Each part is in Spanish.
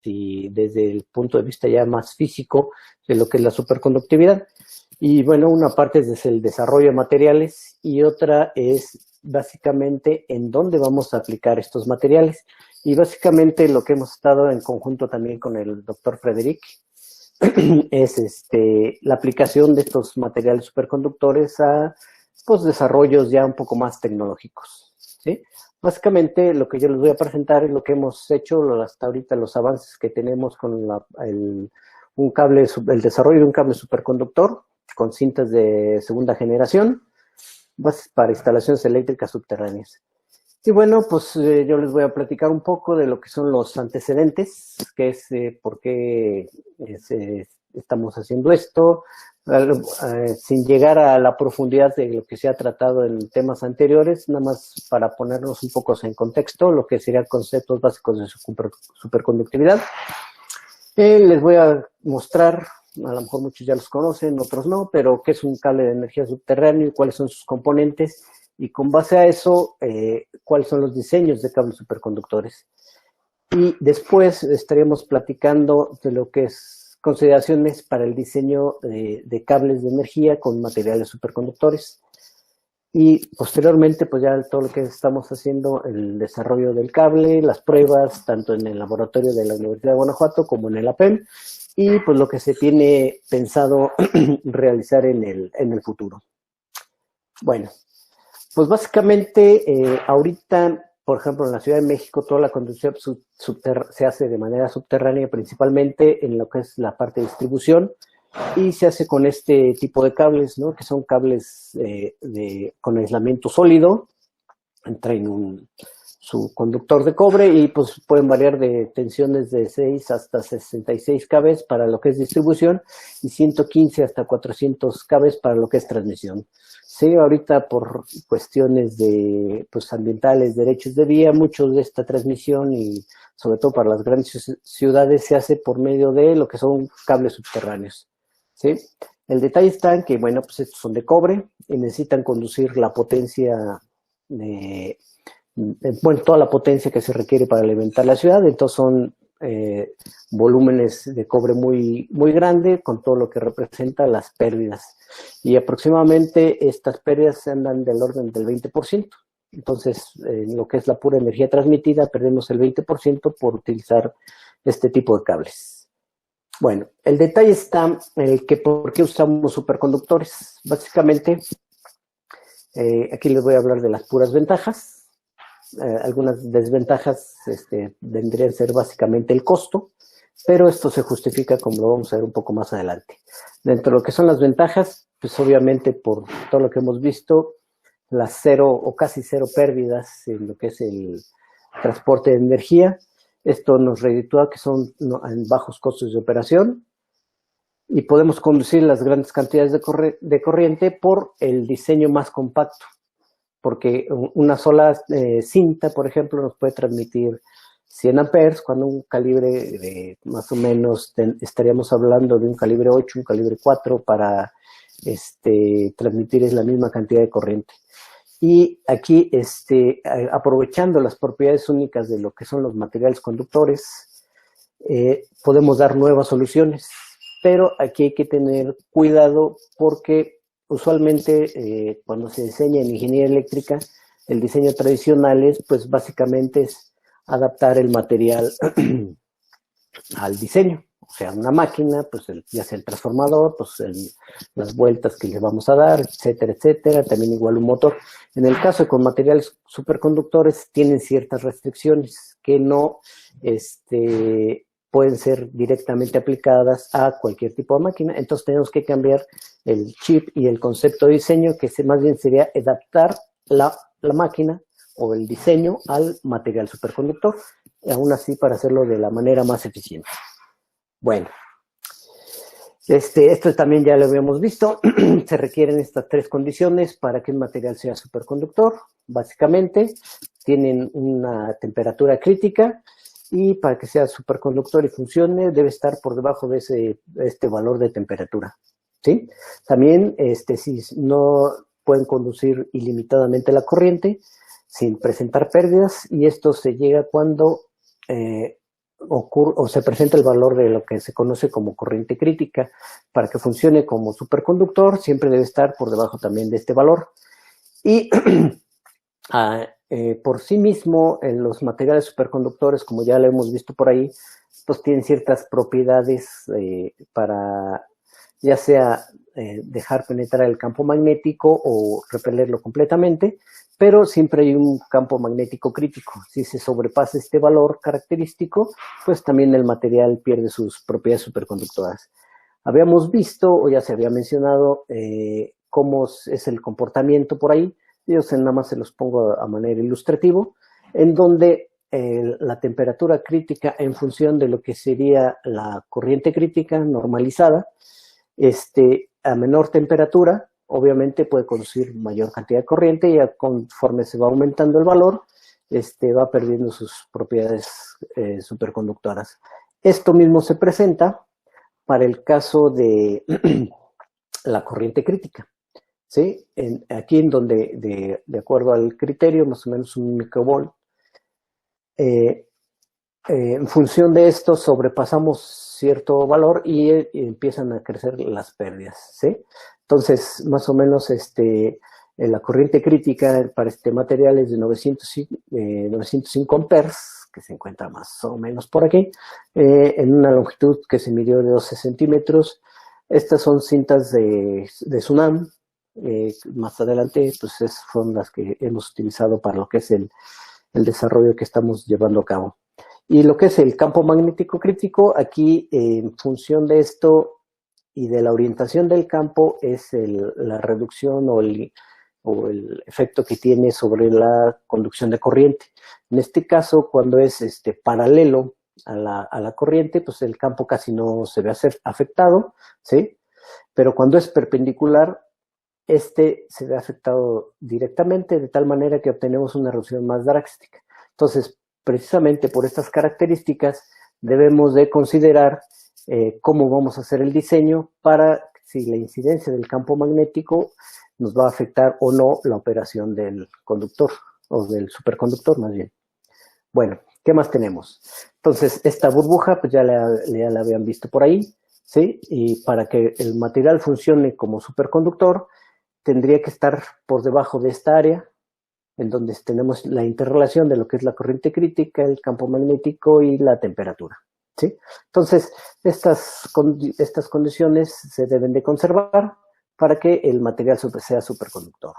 y desde el punto de vista ya más físico de lo que es la superconductividad. Y bueno, una parte es el desarrollo de materiales y otra es básicamente en dónde vamos a aplicar estos materiales. Y básicamente lo que hemos estado en conjunto también con el doctor Frederic es la aplicación de estos materiales superconductores a pues, desarrollos ya un poco más tecnológicos, ¿sí? Básicamente lo que yo les voy a presentar es lo que hemos hecho hasta ahorita, los avances que tenemos con el desarrollo de un cable superconductor con cintas de segunda generación para instalaciones eléctricas subterráneas. Y bueno, pues yo les voy a platicar un poco de lo que son los antecedentes, que es por qué estamos haciendo esto, sin llegar a la profundidad de lo que se ha tratado en temas anteriores, nada más para ponernos un poco en contexto, lo que serían conceptos básicos de superconductividad. Les voy a mostrar, a lo mejor muchos ya los conocen, otros no, pero qué es un cable de energía subterráneo y cuáles son sus componentes, y con base a eso, cuáles son los diseños de cables superconductores. Y después estaríamos platicando de lo que es consideraciones para el diseño de cables de energía con materiales superconductores. Y posteriormente, pues ya todo lo que estamos haciendo, el desarrollo del cable, las pruebas, tanto en el laboratorio de la Universidad de Guanajuato como en el APEM, y pues lo que se tiene pensado realizar en el futuro. Bueno, pues básicamente ahorita, por ejemplo, en la Ciudad de México, toda la conducción se hace de manera subterránea, principalmente en lo que es la parte de distribución, y se hace con este tipo de cables, ¿no? Que son cables con aislamiento sólido, traen su conductor de cobre y pues pueden variar de tensiones de 6 hasta 66 kV para lo que es distribución y 115 hasta 400 kV para lo que es transmisión. Sí, ahorita por cuestiones de pues ambientales, derechos de vía, mucho de esta transmisión y sobre todo para las grandes ciudades se hace por medio de lo que son cables subterráneos. ¿Sí? El detalle está en que, bueno, pues estos son de cobre y necesitan conducir la potencia toda la potencia que se requiere para alimentar la ciudad, entonces son volúmenes de cobre muy, muy grande con todo lo que representa las pérdidas. Y aproximadamente estas pérdidas andan del orden del 20%. Entonces, en lo que es la pura energía transmitida, perdemos el 20% por utilizar este tipo de cables. Bueno, el detalle está en el que por qué usamos superconductores. Básicamente, aquí les voy a hablar de las puras ventajas. Algunas desventajas vendrían a ser básicamente el costo, pero esto se justifica como lo vamos a ver un poco más adelante. Dentro de lo que son las ventajas, pues obviamente por todo lo que hemos visto, las cero o casi cero pérdidas en lo que es el transporte de energía. Esto nos reditúa que son en bajos costos de operación y podemos conducir las grandes cantidades de corriente por el diseño más compacto, porque una sola cinta, por ejemplo, nos puede transmitir 100 amperes, cuando un calibre de más o menos estaríamos hablando de un calibre 8, un calibre 4 para transmitir es la misma cantidad de corriente. Y aquí, aprovechando las propiedades únicas de lo que son los materiales conductores, podemos dar nuevas soluciones, pero aquí hay que tener cuidado porque usualmente cuando se diseña en ingeniería eléctrica, el diseño tradicional es, pues básicamente es adaptar el material al diseño. O sea, una máquina, pues ya sea el transformador, pues las vueltas que le vamos a dar, etcétera, etcétera. También igual un motor. En el caso de con materiales superconductores, tienen ciertas restricciones que no pueden ser directamente aplicadas a cualquier tipo de máquina. Entonces tenemos que cambiar el chip y el concepto de diseño, que más bien sería adaptar la máquina o el diseño al material superconductor, aún así para hacerlo de la manera más eficiente. Bueno, esto también ya lo habíamos visto. Se requieren estas tres condiciones para que un material sea superconductor. Básicamente, tienen una temperatura crítica y para que sea superconductor y funcione debe estar por debajo de este valor de temperatura. ¿Sí? También, si no pueden conducir ilimitadamente la corriente sin presentar pérdidas, y esto se llega cuando o se presenta el valor de lo que se conoce como corriente crítica. Para que funcione como superconductor, siempre debe estar por debajo también de este valor. Y por sí mismo, en los materiales superconductores, como ya lo hemos visto por ahí, pues tienen ciertas propiedades para ya sea dejar penetrar el campo magnético o repelerlo completamente, pero siempre hay un campo magnético crítico. Si se sobrepasa este valor característico, pues también el material pierde sus propiedades superconductoras. Habíamos visto, o ya se había mencionado, cómo es el comportamiento por ahí. Yo nada más se los pongo a manera ilustrativo, en donde la temperatura crítica en función de lo que sería la corriente crítica normalizada, a menor temperatura, obviamente puede conducir mayor cantidad de corriente y conforme se va aumentando el valor, va perdiendo sus propiedades superconductoras. Esto mismo se presenta para el caso de la corriente crítica. ¿Sí? Aquí en donde, de acuerdo al criterio, más o menos un microvolt, en función de esto sobrepasamos cierto valor y empiezan a crecer las pérdidas, ¿sí? Entonces, más o menos, la corriente crítica para este material es de 905 amperes, que se encuentra más o menos por aquí, en una longitud que se midió de 12 centímetros. Estas son cintas de Tsunam. Más adelante, pues son las que hemos utilizado para lo que es el desarrollo que estamos llevando a cabo. Y lo que es el campo magnético crítico, aquí en función de esto y de la orientación del campo es la reducción o el efecto que tiene sobre la conducción de corriente. En este caso, cuando es paralelo a la corriente, pues el campo casi no se ve afectado, ¿sí? Pero cuando es perpendicular, se ve afectado directamente, de tal manera que obtenemos una reducción más drástica. Entonces, precisamente por estas características, debemos de considerar cómo vamos a hacer el diseño para si la incidencia del campo magnético nos va a afectar o no la operación del conductor, o del superconductor más bien. Bueno, ¿qué más tenemos? Entonces, esta burbuja, pues ya la habían visto por ahí, ¿sí? Y para que el material funcione como superconductor, tendría que estar por debajo de esta área, en donde tenemos la interrelación de lo que es la corriente crítica, el campo magnético y la temperatura, ¿sí? Entonces, estas condiciones se deben de conservar para que el material sea superconductor.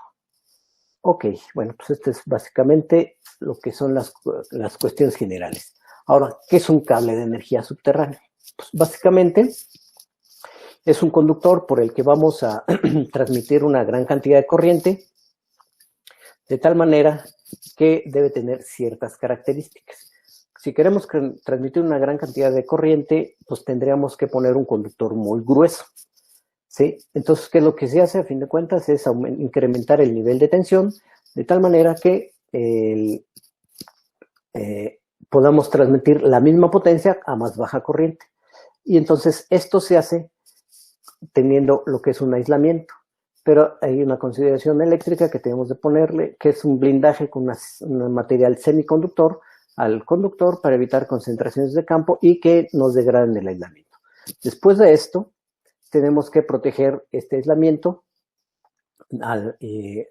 Ok, bueno, pues este es básicamente lo que son las cuestiones generales. Ahora, ¿qué es un cable de energía subterránea? Pues básicamente es un conductor por el que vamos a transmitir una gran cantidad de corriente, de tal manera que debe tener ciertas características. Si queremos transmitir una gran cantidad de corriente, pues tendríamos que poner un conductor muy grueso, ¿sí? Entonces, ¿qué es lo que se hace? A fin de cuentas es incrementar el nivel de tensión, de tal manera que podamos transmitir la misma potencia a más baja corriente. Y entonces esto se hace teniendo lo que es un aislamiento. Pero hay una consideración eléctrica que tenemos de ponerle, que es un blindaje con un material semiconductor al conductor para evitar concentraciones de campo y que nos degraden el aislamiento. Después de esto, tenemos que proteger este aislamiento y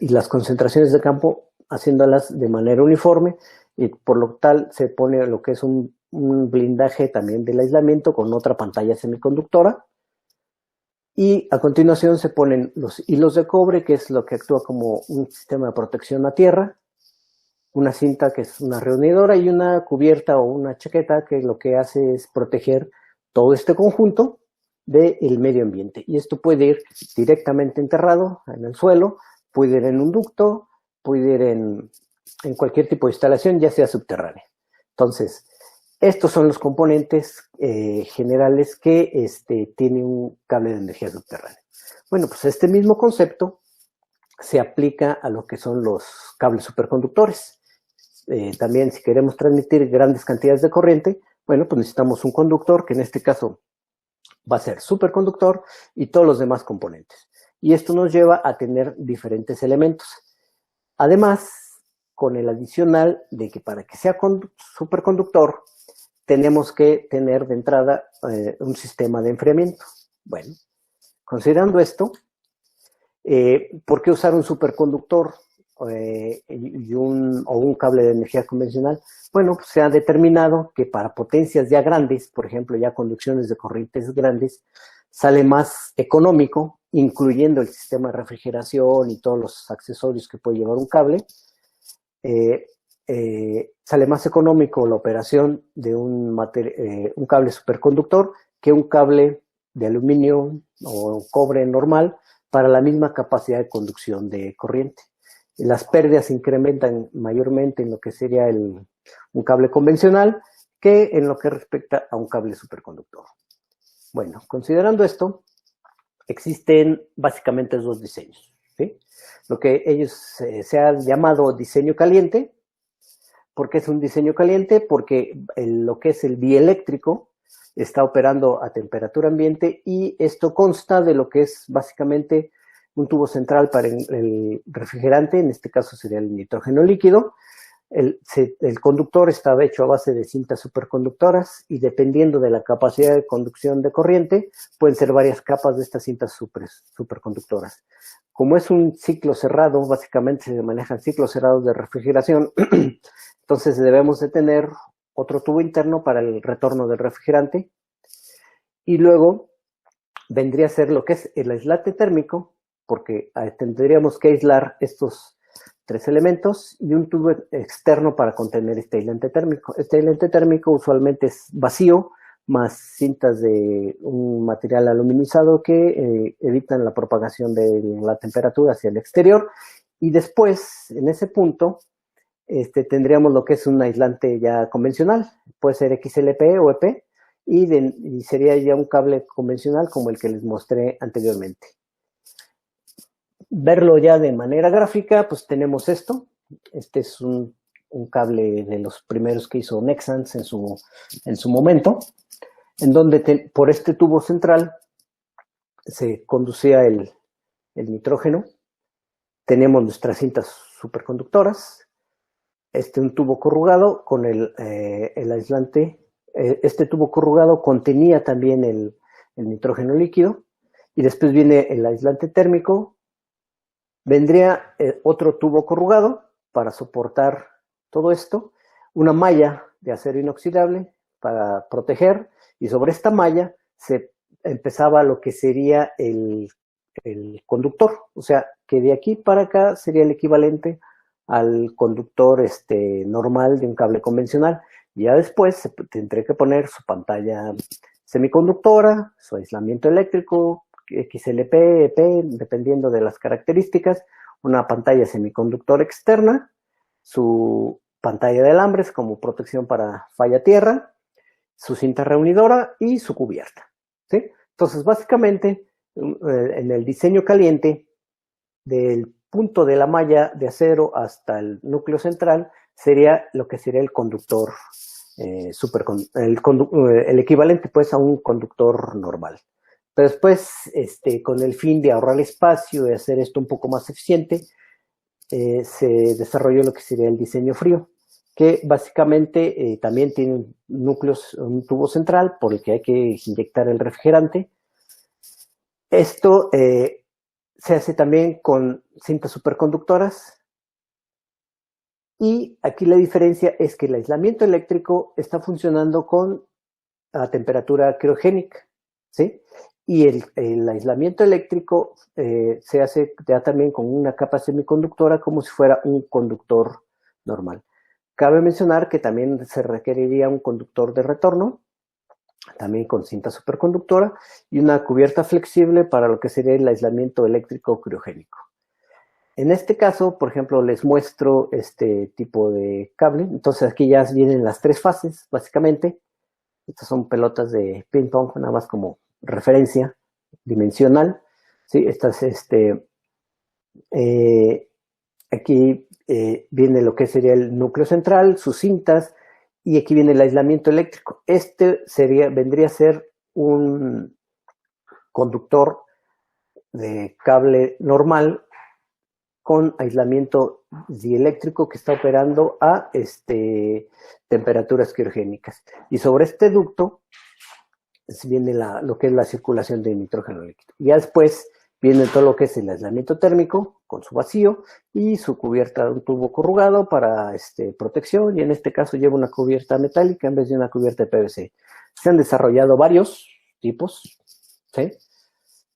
las concentraciones de campo haciéndolas de manera uniforme, y por lo tal se pone lo que es un blindaje también del aislamiento con otra pantalla semiconductora. Y a continuación se ponen los hilos de cobre, que es lo que actúa como un sistema de protección a tierra, una cinta que es una reunidora y una cubierta o una chaqueta que lo que hace es proteger todo este conjunto del medio ambiente. Y esto puede ir directamente enterrado en el suelo, puede ir en un ducto, puede ir en cualquier tipo de instalación, ya sea subterránea. Entonces, estos son los componentes generales que tiene un cable de energía subterránea. Bueno, pues este mismo concepto se aplica a lo que son los cables superconductores. También si queremos transmitir grandes cantidades de corriente, bueno, pues necesitamos un conductor que en este caso va a ser superconductor y todos los demás componentes. Y esto nos lleva a tener diferentes elementos. Además, con el adicional de que para que sea superconductor, tenemos que tener de entrada un sistema de enfriamiento. Bueno, considerando esto, ¿por qué usar un superconductor o un cable de energía convencional? Bueno, pues se ha determinado que para potencias ya grandes, por ejemplo, ya conducciones de corrientes grandes, sale más económico, incluyendo el sistema de refrigeración y todos los accesorios que puede llevar un cable. Sale más económico la operación de un cable superconductor que un cable de aluminio o cobre normal para la misma capacidad de conducción de corriente. Las pérdidas se incrementan mayormente en lo que sería un cable convencional que en lo que respecta a un cable superconductor. Bueno, considerando esto, existen básicamente dos diseños, ¿sí? Lo que ellos se ha llamado diseño caliente. ¿Por qué es un diseño caliente? Porque lo que es el dieléctrico está operando a temperatura ambiente y esto consta de lo que es básicamente un tubo central para el refrigerante, en este caso sería el nitrógeno líquido. El conductor está hecho a base de cintas superconductoras y dependiendo de la capacidad de conducción de corriente, pueden ser varias capas de estas cintas superconductoras. Como es un ciclo cerrado, básicamente se manejan ciclos cerrados de refrigeración, entonces debemos de tener otro tubo interno para el retorno del refrigerante y luego vendría a ser lo que es el aislante térmico, porque tendríamos que aislar estos tres elementos y un tubo externo para contener este aislante térmico. Este aislante térmico usualmente es vacío, más cintas de un material aluminizado que evitan la propagación de la temperatura hacia el exterior. Y después, en ese punto, tendríamos lo que es un aislante ya convencional, puede ser XLP o EP, y sería ya un cable convencional como el que les mostré anteriormente. Verlo ya de manera gráfica, pues tenemos esto. Este es un cable de los primeros que hizo Nexans en su momento, en donde por este tubo central se conducía el nitrógeno. Tenemos nuestras cintas superconductoras, un tubo corrugado con el aislante. Este tubo corrugado contenía también el nitrógeno líquido y después viene el aislante térmico. Vendría otro tubo corrugado para soportar todo esto, una malla de acero inoxidable para proteger y sobre esta malla se empezaba lo que sería el conductor, o sea que de aquí para acá sería el equivalente al conductor normal de un cable convencional. Y ya después se tendría que poner su pantalla semiconductora, su aislamiento eléctrico, XLP, EP, dependiendo de las características, una pantalla semiconductor externa, su pantalla de alambres como protección para falla tierra, su cinta reunidora y su cubierta, ¿sí? Entonces, básicamente, en el diseño caliente, del punto de la malla de acero hasta el núcleo central, sería lo que sería el conductor, el equivalente pues a un conductor normal. Pero después, con el fin de ahorrar espacio y hacer esto un poco más eficiente, se desarrolló lo que sería el diseño frío, que básicamente también tiene un tubo central por el que hay que inyectar el refrigerante. Esto se hace también con cintas superconductoras. Y aquí la diferencia es que el aislamiento eléctrico está funcionando a temperatura criogénica, ¿sí? Y el aislamiento eléctrico se hace ya también con una capa semiconductora como si fuera un conductor normal. Cabe mencionar que también se requeriría un conductor de retorno, también con cinta superconductora, y una cubierta flexible para lo que sería el aislamiento eléctrico criogénico. En este caso, por ejemplo, les muestro este tipo de cable. Entonces aquí ya vienen las tres fases, básicamente. Estas son pelotas de ping pong, nada más como referencia dimensional, ¿sí? Aquí viene lo que sería el núcleo central, sus cintas, y aquí viene el aislamiento eléctrico. Vendría a ser un conductor de cable normal con aislamiento dieléctrico que está operando a temperaturas criogénicas. Y sobre este ducto viene lo que es la circulación de nitrógeno líquido. Y ya después viene todo lo que es el aislamiento térmico con su vacío y su cubierta de un tubo corrugado para protección, y en este caso lleva una cubierta metálica en vez de una cubierta de PVC. Se han desarrollado varios tipos, ¿sí?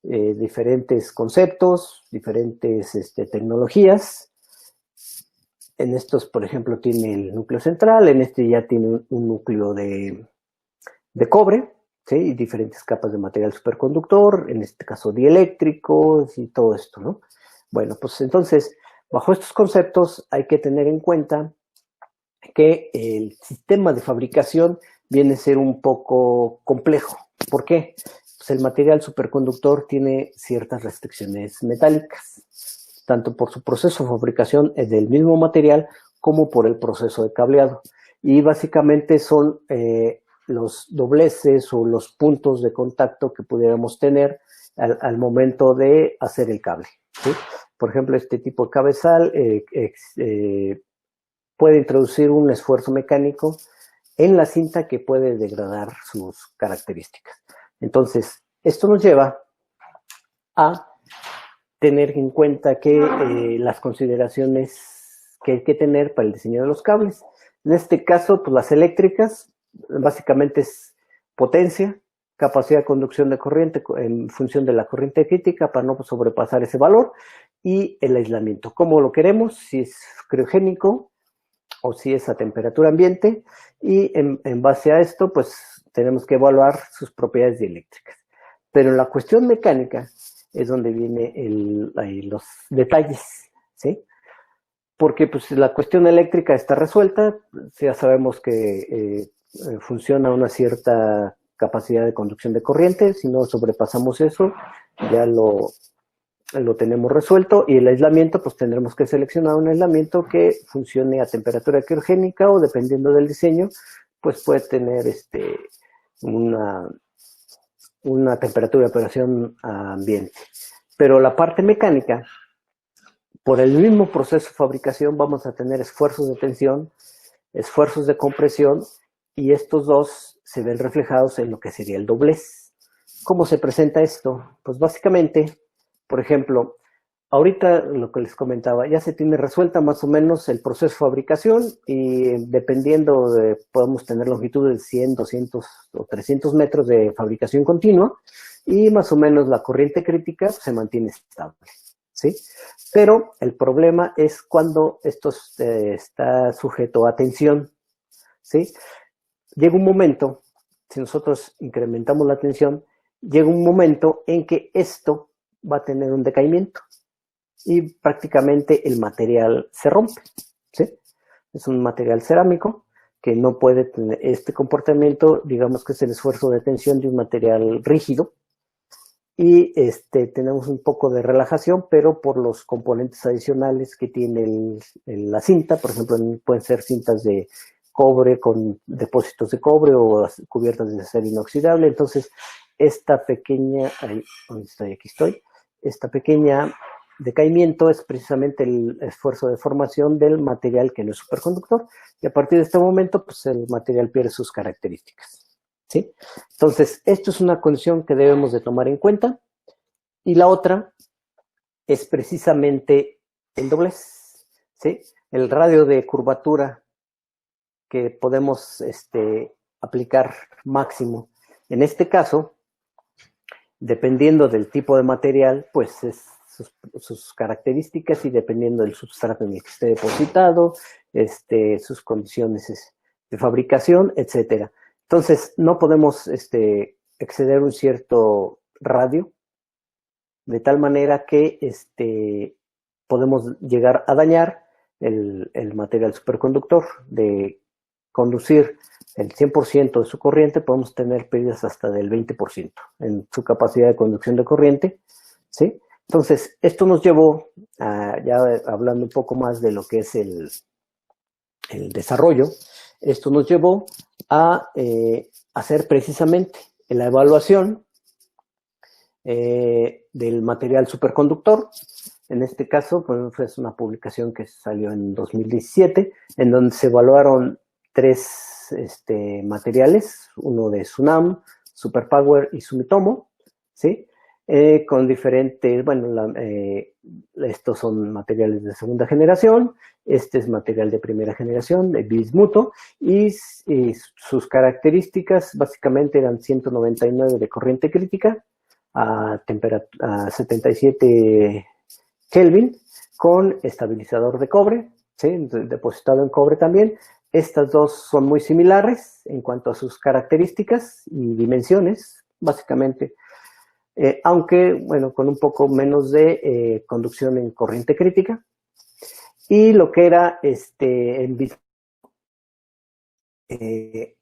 Diferentes conceptos, diferentes tecnologías. En estos, por ejemplo, tiene el núcleo central, en este ya tiene un núcleo de cobre, ¿sí? Y diferentes capas de material superconductor, en este caso dieléctricos y todo esto, ¿no? Bueno, pues entonces, bajo estos conceptos hay que tener en cuenta que el sistema de fabricación viene a ser un poco complejo. ¿Por qué? Pues el material superconductor tiene ciertas restricciones metálicas, tanto por su proceso de fabricación del mismo material como por el proceso de cableado. Y básicamente son los dobleces o los puntos de contacto que pudiéramos tener al momento de hacer el cable, ¿sí? Por ejemplo, este tipo de cabezal puede introducir un esfuerzo mecánico en la cinta que puede degradar sus características. Entonces, esto nos lleva a tener en cuenta que las consideraciones que hay que tener para el diseño de los cables. En este caso, pues las eléctricas, básicamente es potencia, capacidad de conducción de corriente en función de la corriente crítica para no sobrepasar ese valor, y el aislamiento, cómo lo queremos, si es criogénico o si es a temperatura ambiente, y en base a esto, pues tenemos que evaluar sus propiedades dieléctricas. Pero en la cuestión mecánica es donde vienen los detalles, ¿sí? Porque pues la cuestión eléctrica está resuelta, ya sabemos que funciona a una cierta capacidad de conducción de corriente, si no sobrepasamos eso, ya lo tenemos resuelto, y el aislamiento, pues tendremos que seleccionar un aislamiento que funcione a temperatura criogénica o, dependiendo del diseño, pues puede tener una temperatura de operación ambiente. Pero la parte mecánica, por el mismo proceso de fabricación, vamos a tener esfuerzos de tensión, esfuerzos de compresión, y estos dos se ven reflejados en lo que sería el doblez. ¿Cómo se presenta esto? Pues básicamente, por ejemplo, ahorita lo que les comentaba, ya se tiene resuelta más o menos el proceso de fabricación, y dependiendo podemos tener longitudes de 100, 200 o 300 metros de fabricación continua, y más o menos la corriente crítica se mantiene estable, ¿sí? Pero el problema es cuando esto está sujeto a tensión, ¿sí? Llega un momento, si nosotros incrementamos la tensión, llega un momento en que esto va a tener un decaimiento y prácticamente el material se rompe, ¿sí? Es un material cerámico que no puede tener este comportamiento, digamos que es el esfuerzo de tensión de un material rígido, y tenemos un poco de relajación, pero por los componentes adicionales que tiene la cinta. Por ejemplo, pueden ser cintas de cobre con depósitos de cobre o cubiertas de acero inoxidable. Entonces, esta pequeña, esta pequeña decaimiento es precisamente el esfuerzo de formación del material que no es superconductor, y a partir de este momento, pues el material pierde sus características, ¿sí? Entonces, esto es una condición que debemos de tomar en cuenta. Y la otra es precisamente el doblez, ¿sí? El radio de curvatura que podemos aplicar máximo. En este caso, dependiendo del tipo de material, pues es sus características, y dependiendo del substrato en el que esté depositado, sus condiciones de fabricación, etcétera. Entonces, no podemos exceder un cierto radio, de tal manera que podemos llegar a dañar el material superconductor. De conducir el 100% de su corriente, podemos tener pérdidas hasta del 20% en su capacidad de conducción de corriente, ¿sí? Entonces, esto nos llevó, ya hablando un poco más de lo que es el desarrollo, esto nos llevó a hacer precisamente la evaluación del material superconductor, En este caso, pues, es una publicación que salió en 2017, en donde se evaluaron tres materiales, uno de Tsunam, Superpower y Sumitomo, ¿sí? Con diferentes, bueno, estos son materiales de segunda generación, este es material de primera generación, de Bismuto, y sus características básicamente eran 199 de corriente crítica a 77 Kelvin, con estabilizador de cobre, ¿sí? Depositado en cobre también. Estas dos son muy similares en cuanto a sus características y dimensiones, básicamente, aunque, bueno, con un poco menos de conducción en corriente crítica. Y lo que era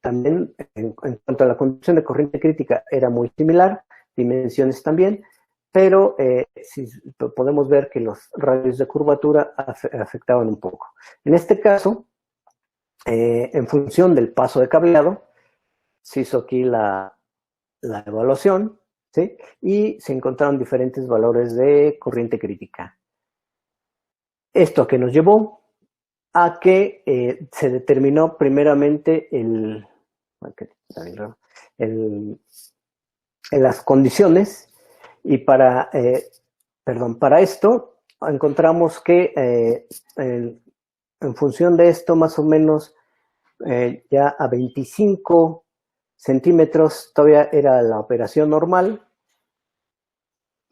también en cuanto a la conducción de corriente crítica era muy similar, dimensiones también, pero si podemos ver que los radios de curvatura afectaban un poco. En este caso, en función del paso de cableado, se hizo aquí la evaluación, ¿sí? Y se encontraron diferentes valores de corriente crítica. Esto que nos llevó a que se determinó primeramente las condiciones, y para esto encontramos que en función de esto, más o menos ya a 25 centímetros todavía era la operación normal,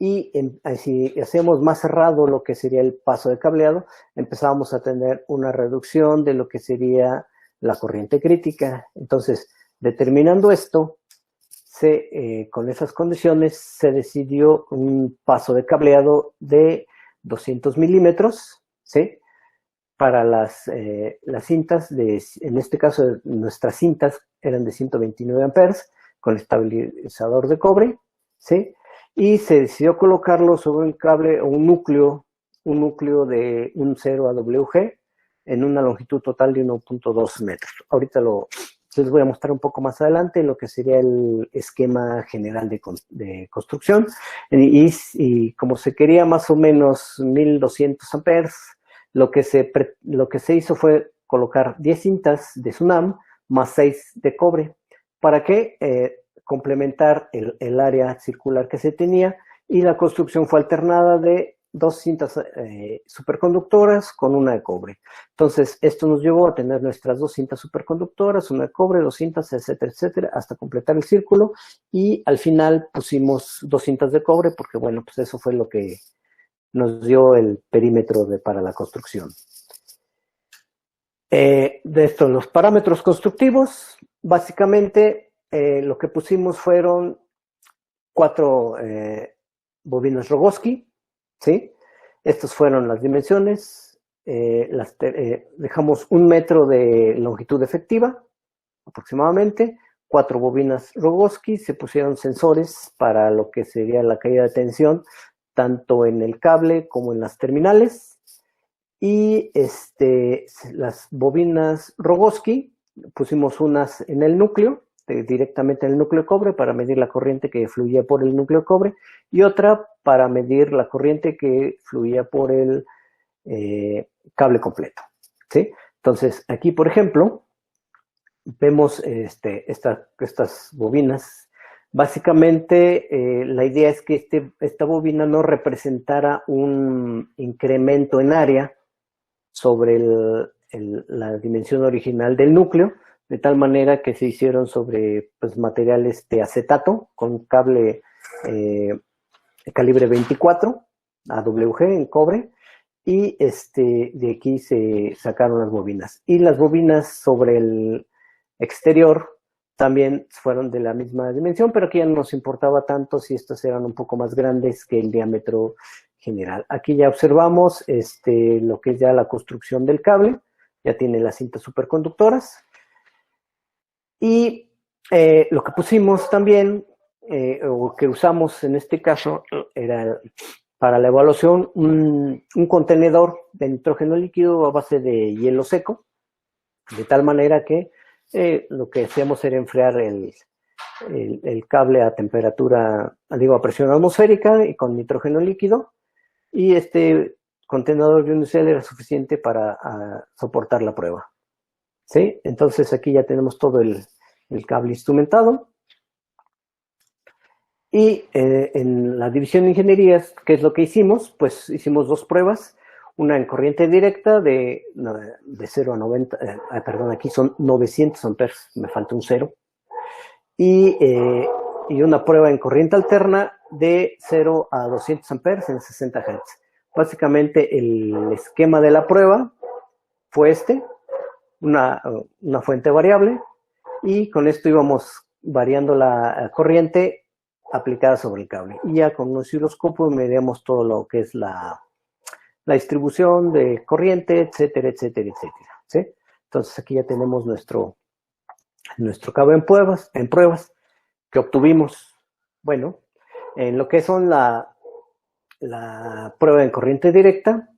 y si hacemos más cerrado lo que sería el paso de cableado, empezábamos a tener una reducción de lo que sería la corriente crítica. Entonces, determinando esto, con esas condiciones se decidió un paso de cableado de 200 milímetros, ¿sí? Para las cintas, en este caso nuestras cintas eran de 129 amperes con estabilizador de cobre, ¿sí? Y se decidió colocarlo sobre un cable o un núcleo de un 0 AWG en una longitud total de 1.2 metros. Ahorita les voy a mostrar un poco más adelante lo que sería el esquema general de construcción. Y como se quería más o menos 1200 amperes, lo que se hizo fue colocar 10 cintas de Tsunam más 6 de cobre. ¿Para qué? Complementar el área circular que se tenía, y la construcción fue alternada de 2 cintas superconductoras con una de cobre. Entonces, esto nos llevó a tener nuestras 2 cintas superconductoras, una de cobre, 2 cintas, etcétera, etcétera, hasta completar el círculo, y al final pusimos 2 cintas de cobre porque, bueno, pues eso fue lo que nos dio el perímetro para la construcción. De estos, los parámetros constructivos, básicamente lo que pusimos fueron 4 bobinas Rogowski, ¿sí? Estas fueron las dimensiones. Dejamos 1 metro de longitud efectiva, aproximadamente. 4 bobinas Rogowski, se pusieron sensores para lo que sería la caída de tensión, tanto en el cable como en las terminales. Y las bobinas Rogowski, pusimos unas en el núcleo, directamente en el núcleo de cobre, para medir la corriente que fluía por el núcleo de cobre, y otra para medir la corriente que fluía por el cable completo, ¿sí? Entonces, aquí, por ejemplo, vemos estas bobinas. Básicamente, la idea es que esta bobina no representara un incremento en área sobre la dimensión original del núcleo, de tal manera que se hicieron sobre materiales de acetato con cable calibre 24 AWG en cobre, y de aquí se sacaron las bobinas. Y las bobinas sobre el exterior también fueron de la misma dimensión, pero aquí ya no nos importaba tanto si estas eran un poco más grandes que el diámetro general. Aquí ya observamos lo que es ya la construcción del cable, ya tiene las cintas superconductoras, y lo que pusimos también, o que usamos en este caso, era para la evaluación un contenedor de nitrógeno líquido a base de hielo seco, de tal manera que lo que hacíamos era enfriar el cable a temperatura, a presión atmosférica y con nitrógeno líquido, y este contenedor de unicel era suficiente para soportar la prueba. ¿Sí? Entonces aquí ya tenemos todo el cable instrumentado. Y en la división de ingenierías, ¿qué es lo que hicimos? Pues hicimos dos pruebas, una en corriente directa de 0 a 90, perdón, aquí son 900 amperes, me falta un 0, y una prueba en corriente alterna de 0 a 200 amperes en 60 Hz. Básicamente el esquema de la prueba fue una fuente variable, y con esto íbamos variando la corriente aplicada sobre el cable. Y ya con un osciloscopio medíamos todo lo que es la distribución de corriente, etcétera, etcétera, etcétera. ¿Sí? Entonces aquí ya tenemos nuestro cable en pruebas que obtuvimos. Bueno, en lo que son la prueba en corriente directa,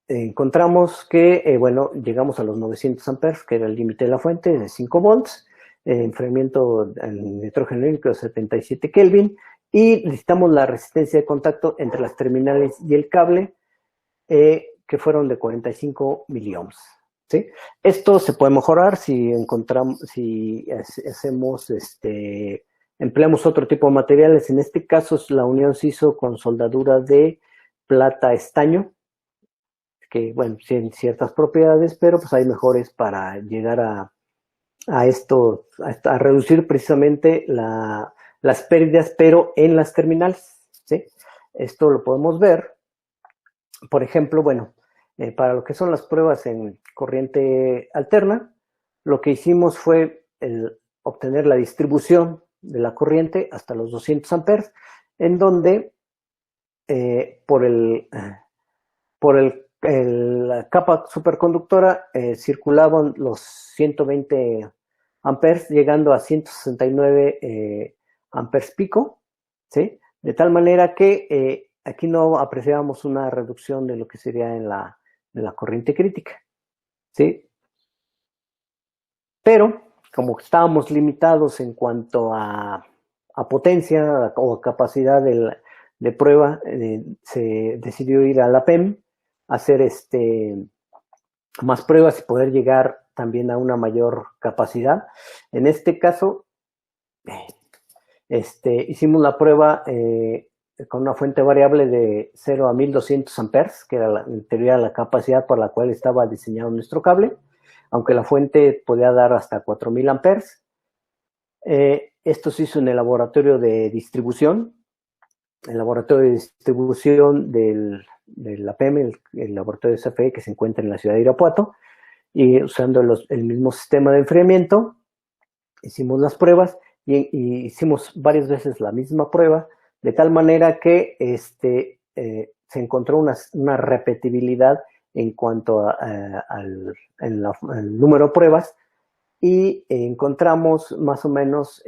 encontramos que, bueno, llegamos a los 900 amperes, que era el límite de la fuente, de 5 volts, enfriamiento en nitrógeno líquido 77 Kelvin, y necesitamos la resistencia de contacto entre las terminales y el cable, que fueron de 45 miliohms. ¿Sí? Esto se puede mejorar si empleamos otro tipo de materiales. En este caso la unión se hizo con soldadura de plata estaño, que bueno, tienen ciertas propiedades, pero pues hay mejores para llegar a reducir precisamente las pérdidas, pero en las terminales. ¿Sí? Esto lo podemos ver, por ejemplo, bueno, para lo que son las pruebas en corriente alterna, lo que hicimos fue obtener la distribución de la corriente hasta los 200 amperes, en donde por la capa superconductora circulaban los 120 amperes, llegando a 169 amperes pico, ¿sí? De tal manera que aquí no apreciábamos una reducción de lo que sería en la corriente crítica, ¿sí? Pero, como estábamos limitados en cuanto a potencia o a capacidad de prueba, se decidió ir a la PEM, hacer más pruebas y poder llegar también a una mayor capacidad. En este caso, hicimos la prueba con una fuente variable de 0 a 1200 amperes, que era en teoría la capacidad por la cual estaba diseñado nuestro cable, aunque la fuente podía dar hasta 4000 amperes. Esto se hizo en el laboratorio de distribución, de la PEM, el laboratorio de CFE, que se encuentra en la ciudad de Irapuato, y usando el mismo sistema de enfriamiento, hicimos las pruebas y hicimos varias veces la misma prueba, de tal manera que se encontró una repetibilidad en cuanto al número de pruebas, y encontramos más o menos,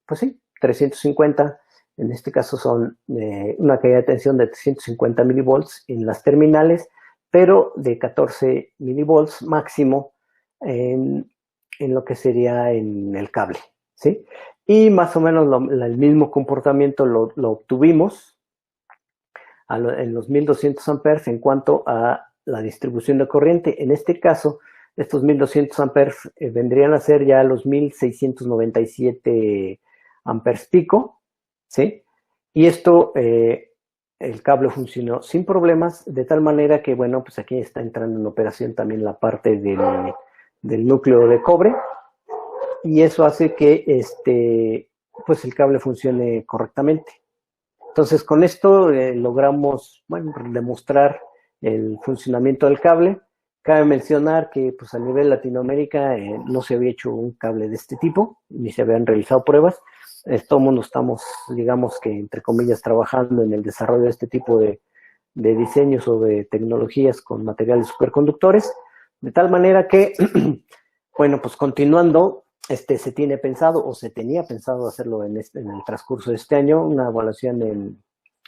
pues sí, 350. En este caso son una caída de tensión de 350 milivolts en las terminales, pero de 14 milivolts máximo en lo que sería en el cable, ¿sí? Y más o menos el mismo comportamiento lo obtuvimos en los 1200 amperes en cuanto a la distribución de corriente. En este caso, estos 1200 amperes vendrían a ser ya los 1697 amperes pico, ¿sí? Y esto, el cable funcionó sin problemas, de tal manera que, bueno, pues aquí está entrando en operación también la parte del núcleo de cobre, y eso hace que pues el cable funcione correctamente. Entonces, con esto logramos, bueno, demostrar el funcionamiento del cable. Cabe mencionar que pues a nivel Latinoamérica no se había hecho un cable de este tipo, ni se habían realizado pruebas. Todo el mundo estamos, digamos que entre comillas, trabajando en el desarrollo de este tipo de diseños o de tecnologías con materiales superconductores, de tal manera que, bueno, pues continuando, se tiene pensado o se tenía pensado hacerlo en el transcurso de este año, una evaluación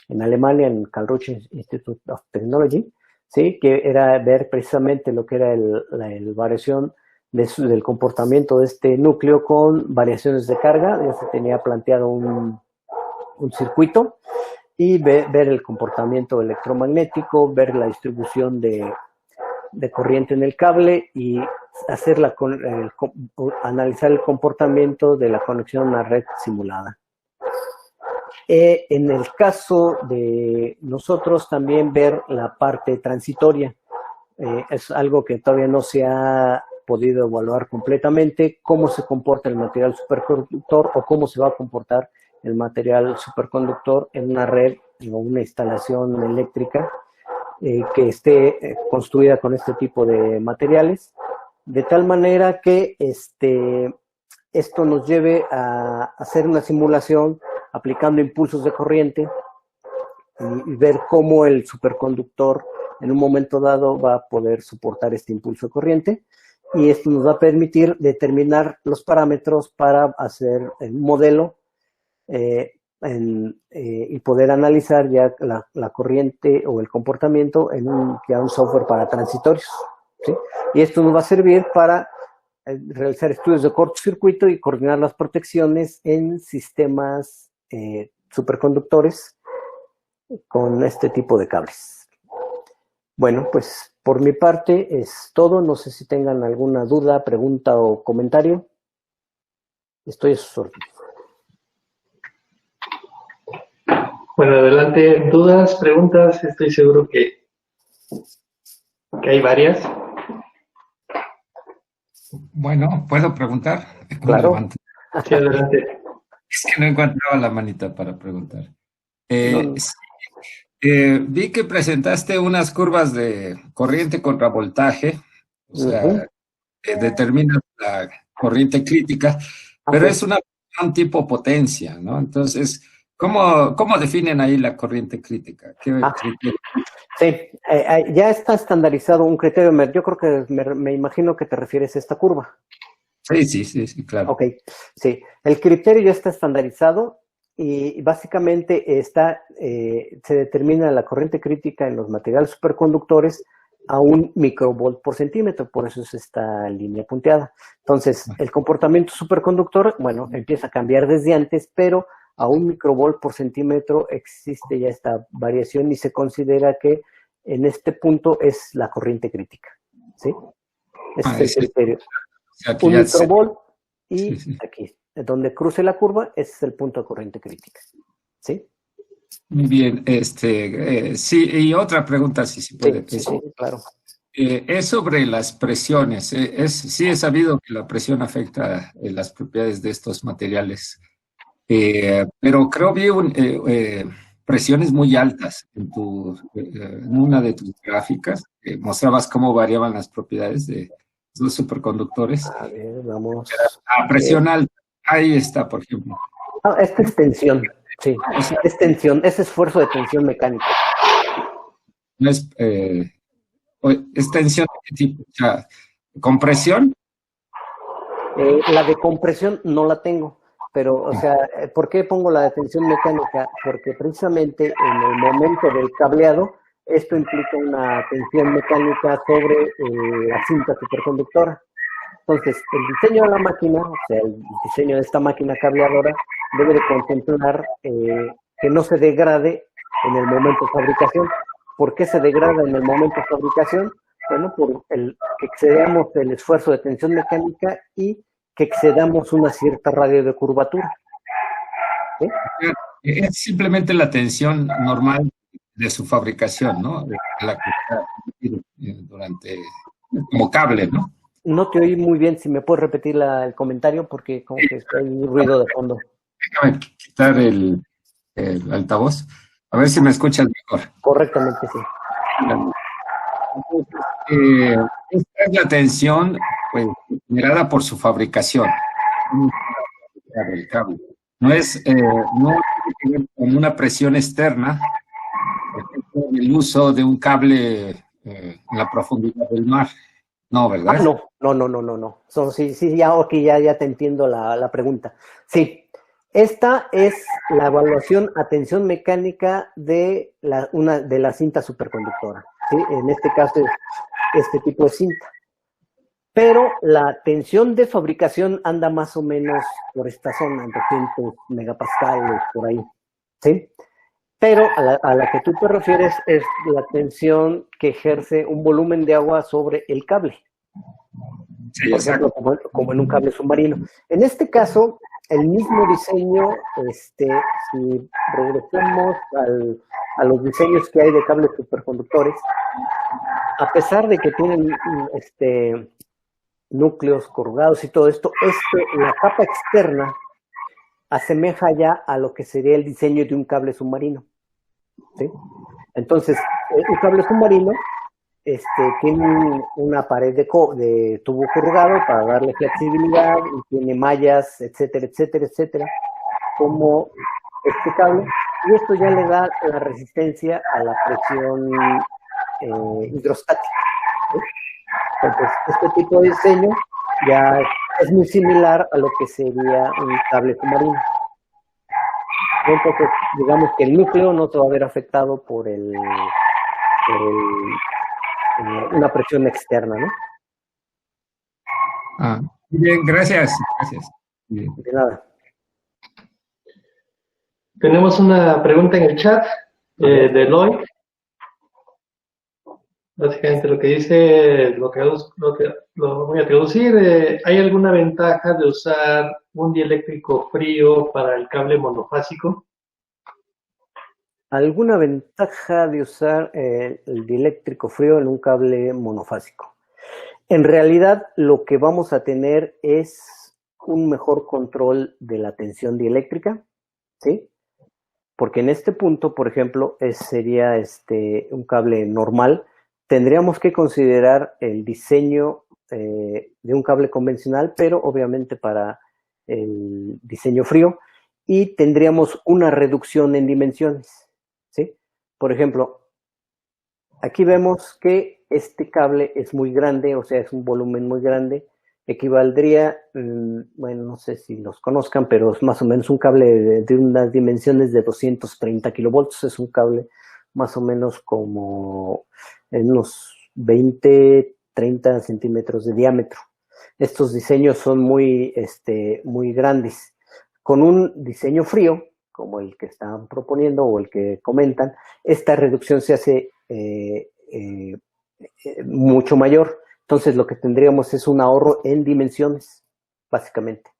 en Alemania, en Karlsruhe Institute of Technology, ¿sí? Que era ver precisamente lo que era la variación del comportamiento de este núcleo con variaciones de carga. Ya se tenía planteado un circuito, y ver el comportamiento electromagnético, ver la distribución de corriente en el cable y hacer analizar el comportamiento de la conexión a una red simulada. En el caso de nosotros también ver la parte transitoria. Es algo que todavía no se ha podido evaluar completamente, cómo se comporta el material superconductor o cómo se va a comportar el material superconductor en una red o una instalación eléctrica que esté construida con este tipo de materiales, de tal manera que esto nos lleve a hacer una simulación aplicando impulsos de corriente y ver cómo el superconductor en un momento dado va a poder soportar este impulso de corriente, y esto nos va a permitir determinar los parámetros para hacer un modelo y poder analizar ya la corriente o el comportamiento en un software para transitorios, ¿sí? Y esto nos va a servir para realizar estudios de cortocircuito y coordinar las protecciones en sistemas superconductores con este tipo de cables. Bueno, pues por mi parte es todo. No sé si tengan alguna duda, pregunta o comentario. Estoy a sus órdenes. Bueno, adelante. ¿Dudas, preguntas? Estoy seguro que hay varias. Bueno, ¿puedo preguntar? Claro. Sí, adelante. Es que no encontraba la manita para preguntar. No. Vi que presentaste unas curvas de corriente contra voltaje, o sea, determinas la corriente crítica, pero es una función tipo potencia, ¿no? Entonces, ¿cómo definen ahí la corriente crítica? ¿Qué criterio? Sí, ya está estandarizado un criterio. Yo creo que me imagino que te refieres a esta curva. Sí, claro. Ok, sí. El criterio ya está estandarizado y básicamente se determina la corriente crítica en los materiales superconductores a 1 microvolt por centímetro, por eso es esta línea punteada. Entonces, el comportamiento superconductor, bueno, empieza a cambiar desde antes, pero a 1 microvolt por centímetro existe ya esta variación y se considera que en este punto es la corriente crítica, ¿sí? Ese es el criterio. O sea, 1 microvolt y sí. aquí, donde cruce la curva, ese es el punto de corriente crítica, ¿sí? Muy bien, sí, y otra pregunta, si se puede. Sí, claro. Es sobre las presiones. Sí he sabido que la presión afecta las propiedades de estos materiales, pero creo vi presiones muy altas en una de tus gráficas. Mostrabas cómo variaban las propiedades de los superconductores. A ver, vamos. A presión alta, ahí está, por ejemplo. Esta es tensión, sí. Es tensión, es esfuerzo de tensión mecánica. No es... ¿Es tensión de qué tipo? O sea, ¿compresión? La de compresión no la tengo, pero, o sea, ¿por qué pongo la de tensión mecánica? Porque precisamente en el momento del cableado, esto implica una tensión mecánica sobre la cinta superconductora. Entonces, el diseño de la máquina, o sea, el diseño de esta máquina cableadora, debe de contemplar que no se degrade en el momento de fabricación. ¿Por qué se degrada en el momento de fabricación? Bueno, por que excedamos el esfuerzo de tensión mecánica y que excedamos una cierta radio de curvatura. ¿Sí? Es simplemente la tensión normal de su fabricación, ¿no? La que durante, como cable, ¿no? No te oí muy bien, si me puedes repetir el comentario porque como que hay ruido de fondo. Déjame quitar el altavoz, a ver si me escuchas mejor. Correctamente, sí. Esta es la tensión pues, generada por su fabricación. El cable. No tiene que ver con una presión externa, el uso de un cable en la profundidad del mar. No, ¿verdad? No. Sí, ya te entiendo la pregunta. Sí, esta es la evaluación a tensión mecánica de la cinta superconductora. ¿Sí? En este caso es este tipo de cinta. Pero la tensión de fabricación anda más o menos por esta zona, en 200 megapascales, por ahí. ¿Sí? Pero a la que tú te refieres es la tensión que ejerce un volumen de agua sobre el cable. Sí, Por ejemplo, como en un cable submarino. En este caso, el mismo diseño, si regresamos a los diseños que hay de cables superconductores, a pesar de que tienen núcleos corrugados y todo esto, la capa externa asemeja ya a lo que sería el diseño de un cable submarino, ¿sí? Entonces, un cable submarino tiene una pared de tubo corrugado para darle flexibilidad y tiene mallas, etcétera, etcétera, etcétera, como este cable, y esto ya le da la resistencia a la presión hidrostática, ¿sí? Entonces, este tipo de diseño ya es muy similar a lo que sería un cable submarino. Entonces, digamos que el núcleo no se va a ver afectado por una presión externa, ¿no? Bien, gracias. Bien. De nada. Tenemos una pregunta en el chat de Eloy. Básicamente lo que dice, lo voy a traducir, ¿hay alguna ventaja de usar un dieléctrico frío para el cable monofásico? ¿Alguna ventaja de usar el dieléctrico frío en un cable monofásico? En realidad, lo que vamos a tener es un mejor control de la tensión dieléctrica, ¿sí? Porque en este punto, por ejemplo, sería un cable normal. Tendríamos que considerar el diseño de un cable convencional, pero obviamente para el diseño frío, y tendríamos una reducción en dimensiones, ¿sí? Por ejemplo, aquí vemos que este cable es muy grande, o sea, es un volumen muy grande, equivaldría, bueno, no sé si los conozcan, pero es más o menos un cable de unas dimensiones de 230 kilovolts, es un cable más o menos como en unos 20, 30 centímetros de diámetro. Estos diseños son muy grandes. Con un diseño frío, como el que están proponiendo o el que comentan, esta reducción se hace mucho mayor. Entonces lo que tendríamos es un ahorro en dimensiones, básicamente.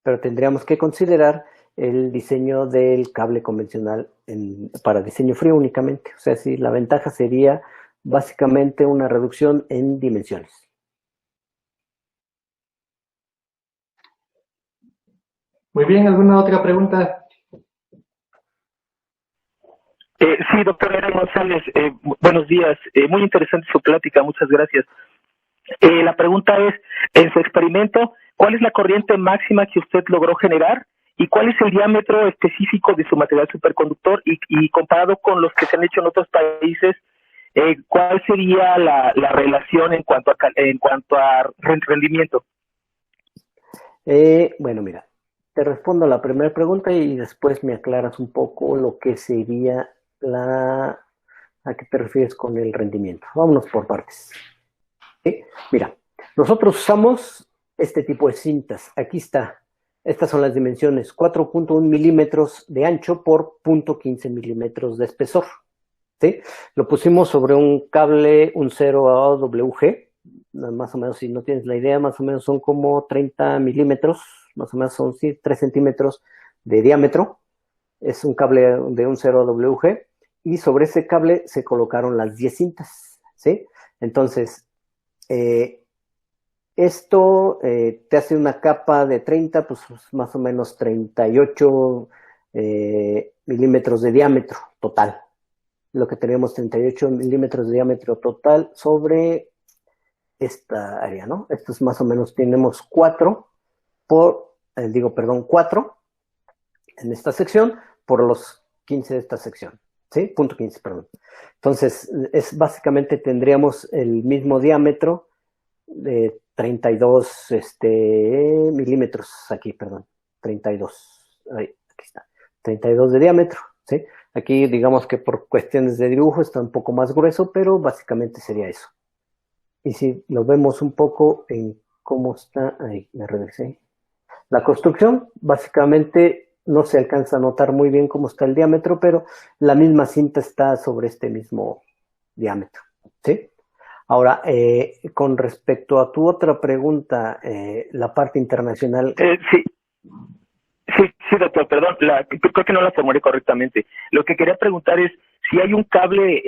Pero tendríamos que considerar el diseño del cable convencional para diseño frío únicamente. O sea, sí, la ventaja sería básicamente una reducción en dimensiones. Muy bien, ¿alguna otra pregunta? Sí, doctor Aaron González, buenos días. Muy interesante su plática, muchas gracias. La pregunta es, en su experimento, ¿cuál es la corriente máxima que usted logró generar y cuál es el diámetro específico de su material superconductor y comparado con los que se han hecho en otros países, cuál sería la relación en cuanto a rendimiento? Bueno, mira, te respondo a la primera pregunta y después me aclaras un poco lo que sería ¿a qué te refieres con el rendimiento? Vámonos por partes. ¿Sí? Mira, nosotros usamos este tipo de cintas. Aquí está. Estas son las dimensiones: 4.1 milímetros de ancho por 0.15 milímetros de espesor. ¿Sí? Lo pusimos sobre un cable, un 0AWG. Más o menos, si no tienes la idea, más o menos son como 30 milímetros. Más o menos son 3 centímetros de diámetro. Es un cable de un 0AWG. Y sobre ese cable se colocaron las 10 cintas. ¿Sí? Entonces, esto te hace una capa de 30, pues más o menos 38 milímetros de diámetro total. Lo que tenemos 38 milímetros de diámetro total sobre esta área, ¿no? Esto es más o menos, tenemos 4 en esta sección por los 15 de esta sección, ¿sí? Punto 15, perdón. Entonces, básicamente tendríamos el mismo diámetro de 32 milímetros, aquí, perdón, 32, aquí está, 32 de diámetro, ¿sí? Aquí digamos que por cuestiones de dibujo está un poco más grueso, pero básicamente sería eso. Y si lo vemos un poco en cómo está, ahí me regresé. La construcción, básicamente no se alcanza a notar muy bien cómo está el diámetro, pero la misma cinta está sobre este mismo diámetro, ¿sí? Ahora, con respecto a tu otra pregunta, la parte internacional. Sí. Sí, doctor, perdón, creo que no la formulé correctamente. Lo que quería preguntar es si hay un cable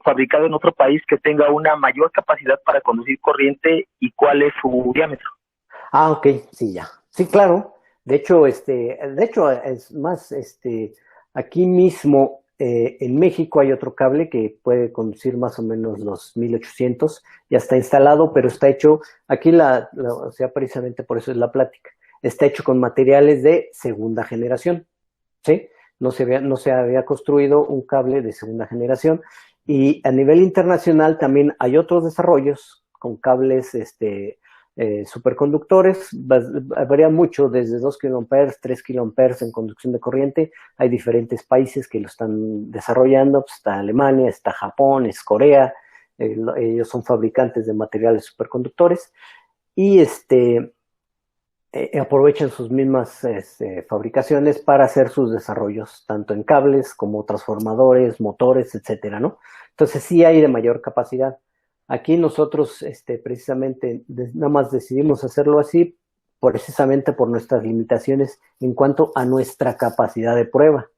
fabricado en otro país que tenga una mayor capacidad para conducir corriente y cuál es su diámetro. Ah, ok, sí, ya. Sí, claro. De hecho, es más, aquí mismo en México hay otro cable que puede conducir más o menos los 1800, ya está instalado, pero está hecho, aquí o sea, precisamente por eso es la plática, está hecho con materiales de segunda generación, ¿sí? No se había construido un cable de segunda generación, y a nivel internacional también hay otros desarrollos con cables, superconductores, varía mucho desde 2 kiloamperes, 3 kiloamperes en conducción de corriente. Hay diferentes países que lo están desarrollando, pues está Alemania, está Japón, es Corea, ellos son fabricantes de materiales superconductores y aprovechan sus mismas fabricaciones para hacer sus desarrollos, tanto en cables como transformadores, motores, etcétera, ¿no? Entonces sí hay de mayor capacidad. Aquí nosotros precisamente nada más decidimos hacerlo así precisamente por nuestras limitaciones en cuanto a nuestra capacidad de prueba,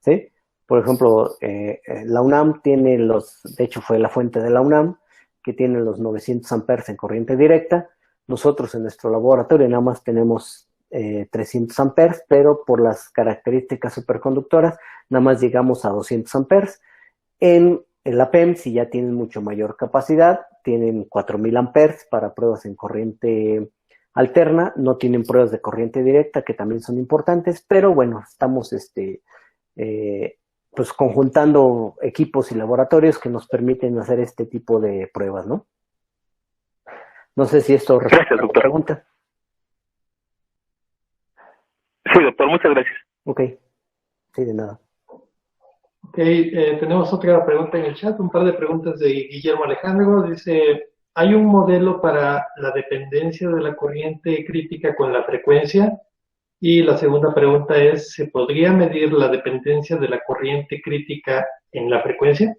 ¿sí? Por ejemplo, la UNAM tiene de hecho fue la fuente de la UNAM, que tiene los 900 amperes en corriente directa. Nosotros en nuestro laboratorio nada más tenemos 300 amperes, pero por las características superconductoras nada más llegamos a 200 amperes. En la PEM sí ya tienen mucho mayor capacidad, tienen 4000 amperes para pruebas en corriente alterna, no tienen pruebas de corriente directa que también son importantes, pero bueno, estamos pues conjuntando equipos y laboratorios que nos permiten hacer este tipo de pruebas, ¿no? No sé si esto responde a tu pregunta. Sí, doctor, muchas gracias. Ok, sí, de nada. Ok, tenemos otra pregunta en el chat, un par de preguntas de Guillermo Alejandro. Dice, ¿hay un modelo para la dependencia de la corriente crítica con la frecuencia? Y la segunda pregunta es, ¿se podría medir la dependencia de la corriente crítica en la frecuencia?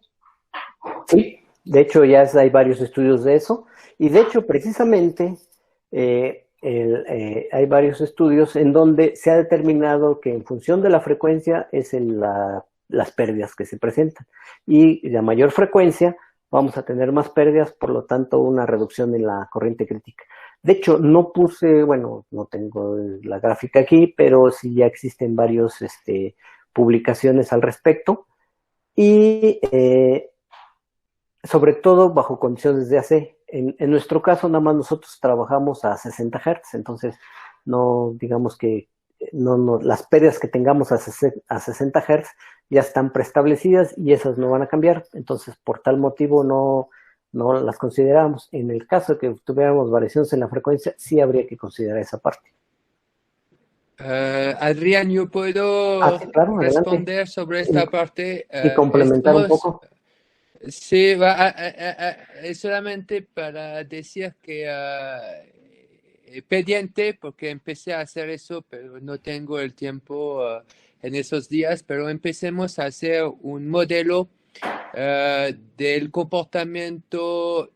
Sí, de hecho ya hay varios estudios de eso. Y de hecho, precisamente, hay varios estudios en donde se ha determinado que en función de la frecuencia es las pérdidas que se presentan. Y la mayor frecuencia vamos a tener más pérdidas, por lo tanto, una reducción en la corriente crítica. De hecho, no tengo la gráfica aquí, pero sí ya existen varias publicaciones al respecto. Y sobre todo bajo condiciones de AC. En nuestro caso, nada más nosotros trabajamos a 60 Hz, entonces no, digamos que las pérdidas que tengamos a 60 Hz ya están preestablecidas y esas no van a cambiar, entonces por tal motivo no las consideramos. En el caso de que tuviéramos variaciones en la frecuencia, sí habría que considerar esa parte. Adrián, yo puedo claro, responder adelante. sobre esta parte. Y complementar un poco. Sí, es solamente para decir que pendiente, porque empecé a hacer eso, pero no tengo el tiempo en esos días, pero empecemos a hacer un modelo del comportamiento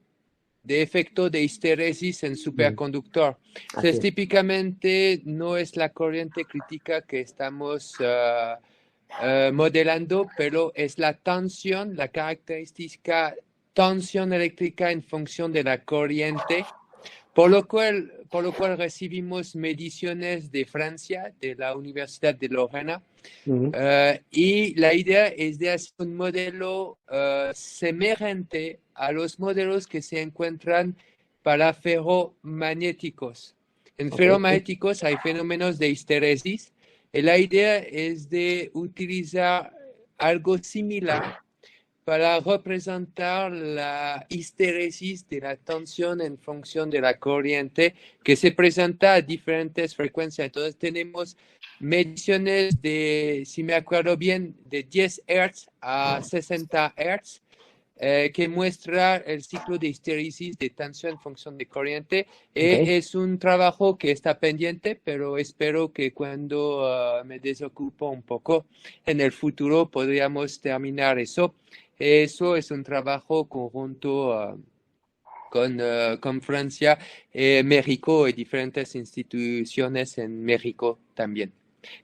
de efecto de histeresis en superconductor. Entonces, típicamente no es la corriente crítica que estamos modelando, pero es la tensión, la característica tensión eléctrica en función de la corriente, por lo cual recibimos mediciones de Francia, de la Universidad de Lorena, y la idea es de hacer un modelo semejante a los modelos que se encuentran para ferromagnéticos. En ferromagnéticos hay fenómenos de histeresis, y la idea es de utilizar algo similar para representar la histeresis de la tensión en función de la corriente que se presenta a diferentes frecuencias. Entonces tenemos mediciones de, si me acuerdo bien, de 10 Hz a 60 Hz que muestra el ciclo de histéresis de tensión en función de corriente. Okay. Es un trabajo que está pendiente, pero espero que cuando me desocupo un poco en el futuro podríamos terminar eso. Eso es un trabajo conjunto con Francia, México y diferentes instituciones en México también.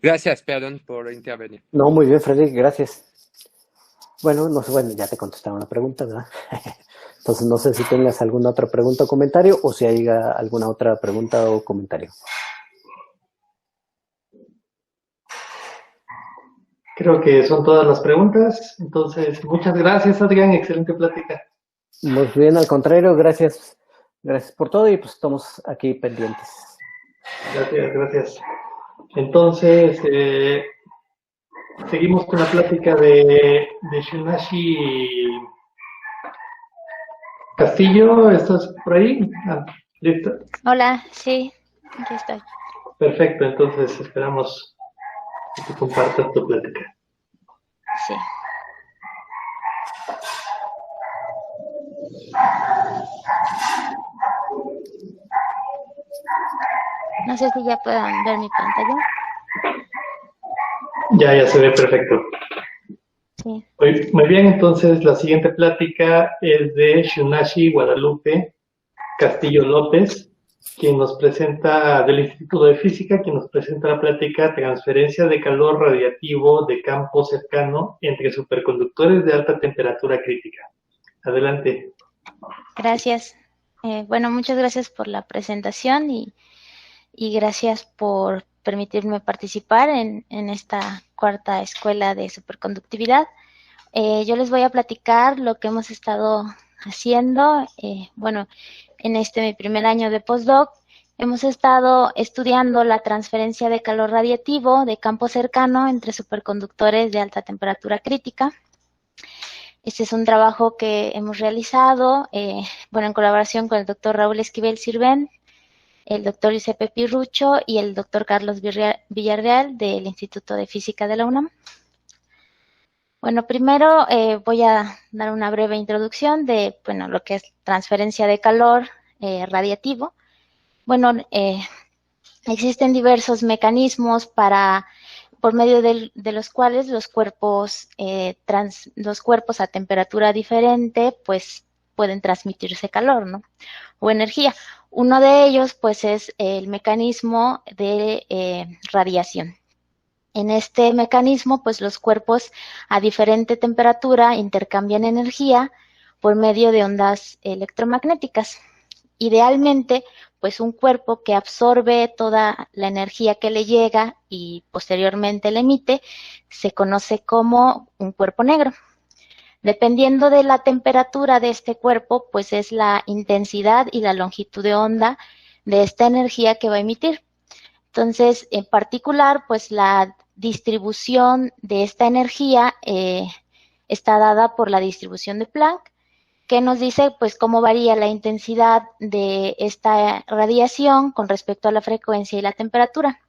Gracias, perdón por intervenir. No, muy bien, Frederick, gracias. Bueno, no sé, bueno, ya te contestaron la pregunta, ¿verdad? Entonces no sé si tengas alguna otra pregunta o comentario o si hay alguna otra pregunta o comentario. Creo que son todas las preguntas. Entonces, muchas gracias, Adrián. Excelente plática. Muy bien, al contrario, gracias. Gracias por todo y pues estamos aquí pendientes. Gracias, gracias. Entonces, seguimos con la plática de Shunashi Castillo. ¿Estás por ahí? Ah, ¿listo? Hola, sí, aquí estoy. Perfecto, entonces esperamos que tú compartas tu plática. Sí. No sé si ya puedan ver mi pantalla. Ya se ve perfecto. Sí. Muy bien, entonces la siguiente plática es de Shunashi Guadalupe Castillo López, quien nos presenta, del Instituto de Física, quien nos presenta la plática Transferencia de calor radiativo de campo cercano entre superconductores de alta temperatura crítica. Adelante. Gracias. Bueno, muchas gracias por la presentación y gracias por permitirme participar en esta cuarta escuela de superconductividad. Yo les voy a platicar lo que hemos estado haciendo. Bueno, en mi primer año de postdoc, hemos estado estudiando la transferencia de calor radiativo de campo cercano entre superconductores de alta temperatura crítica. Este es un trabajo que hemos realizado, bueno, en colaboración con el doctor Raúl Esquivel Sirven, el doctor Giuseppe Pirruccio y el doctor Carlos Villarreal del Instituto de Física de la UNAM. Bueno, primero voy a dar una breve introducción de, bueno, lo que es transferencia de calor radiativo. Bueno, existen diversos mecanismos por medio de los cuales los cuerpos a temperatura diferente, pues, pueden transmitirse calor, ¿no? O energía. Uno de ellos, pues, es el mecanismo de radiación. En este mecanismo, pues, los cuerpos a diferente temperatura intercambian energía por medio de ondas electromagnéticas. Idealmente, pues, un cuerpo que absorbe toda la energía que le llega y posteriormente le emite, se conoce como un cuerpo negro. Dependiendo de la temperatura de este cuerpo, pues es la intensidad y la longitud de onda de esta energía que va a emitir. Entonces, en particular, pues la distribución de esta energía está dada por la distribución de Planck, que nos dice pues cómo varía la intensidad de esta radiación con respecto a la frecuencia y la temperatura.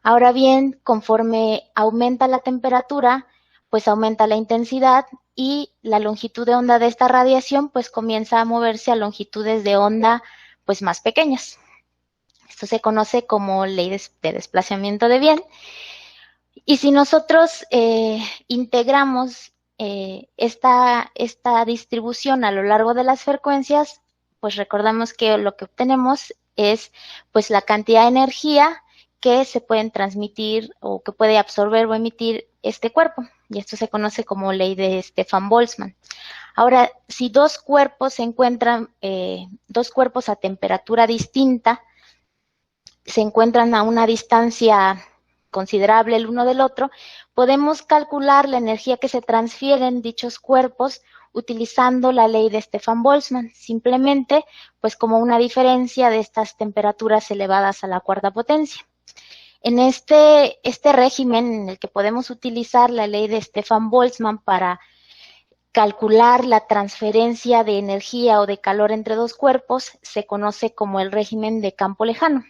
Ahora bien, conforme aumenta la temperatura, pues aumenta la intensidad y la longitud de onda de esta radiación pues comienza a moverse a longitudes de onda pues más pequeñas. Esto se conoce como ley de desplazamiento de Wien. Y si nosotros integramos esta distribución a lo largo de las frecuencias, pues recordamos que lo que obtenemos es pues la cantidad de energía que se pueden transmitir o que puede absorber o emitir este cuerpo. Y esto se conoce como ley de Stefan-Boltzmann. Ahora, si dos cuerpos se encuentran, dos cuerpos a temperatura distinta, se encuentran a una distancia considerable el uno del otro, podemos calcular la energía que se transfiere en dichos cuerpos utilizando la ley de Stefan-Boltzmann, simplemente pues como una diferencia de estas temperaturas elevadas a la cuarta potencia. En este régimen en el que podemos utilizar la ley de Stefan-Boltzmann para calcular la transferencia de energía o de calor entre dos cuerpos, se conoce como el régimen de campo lejano.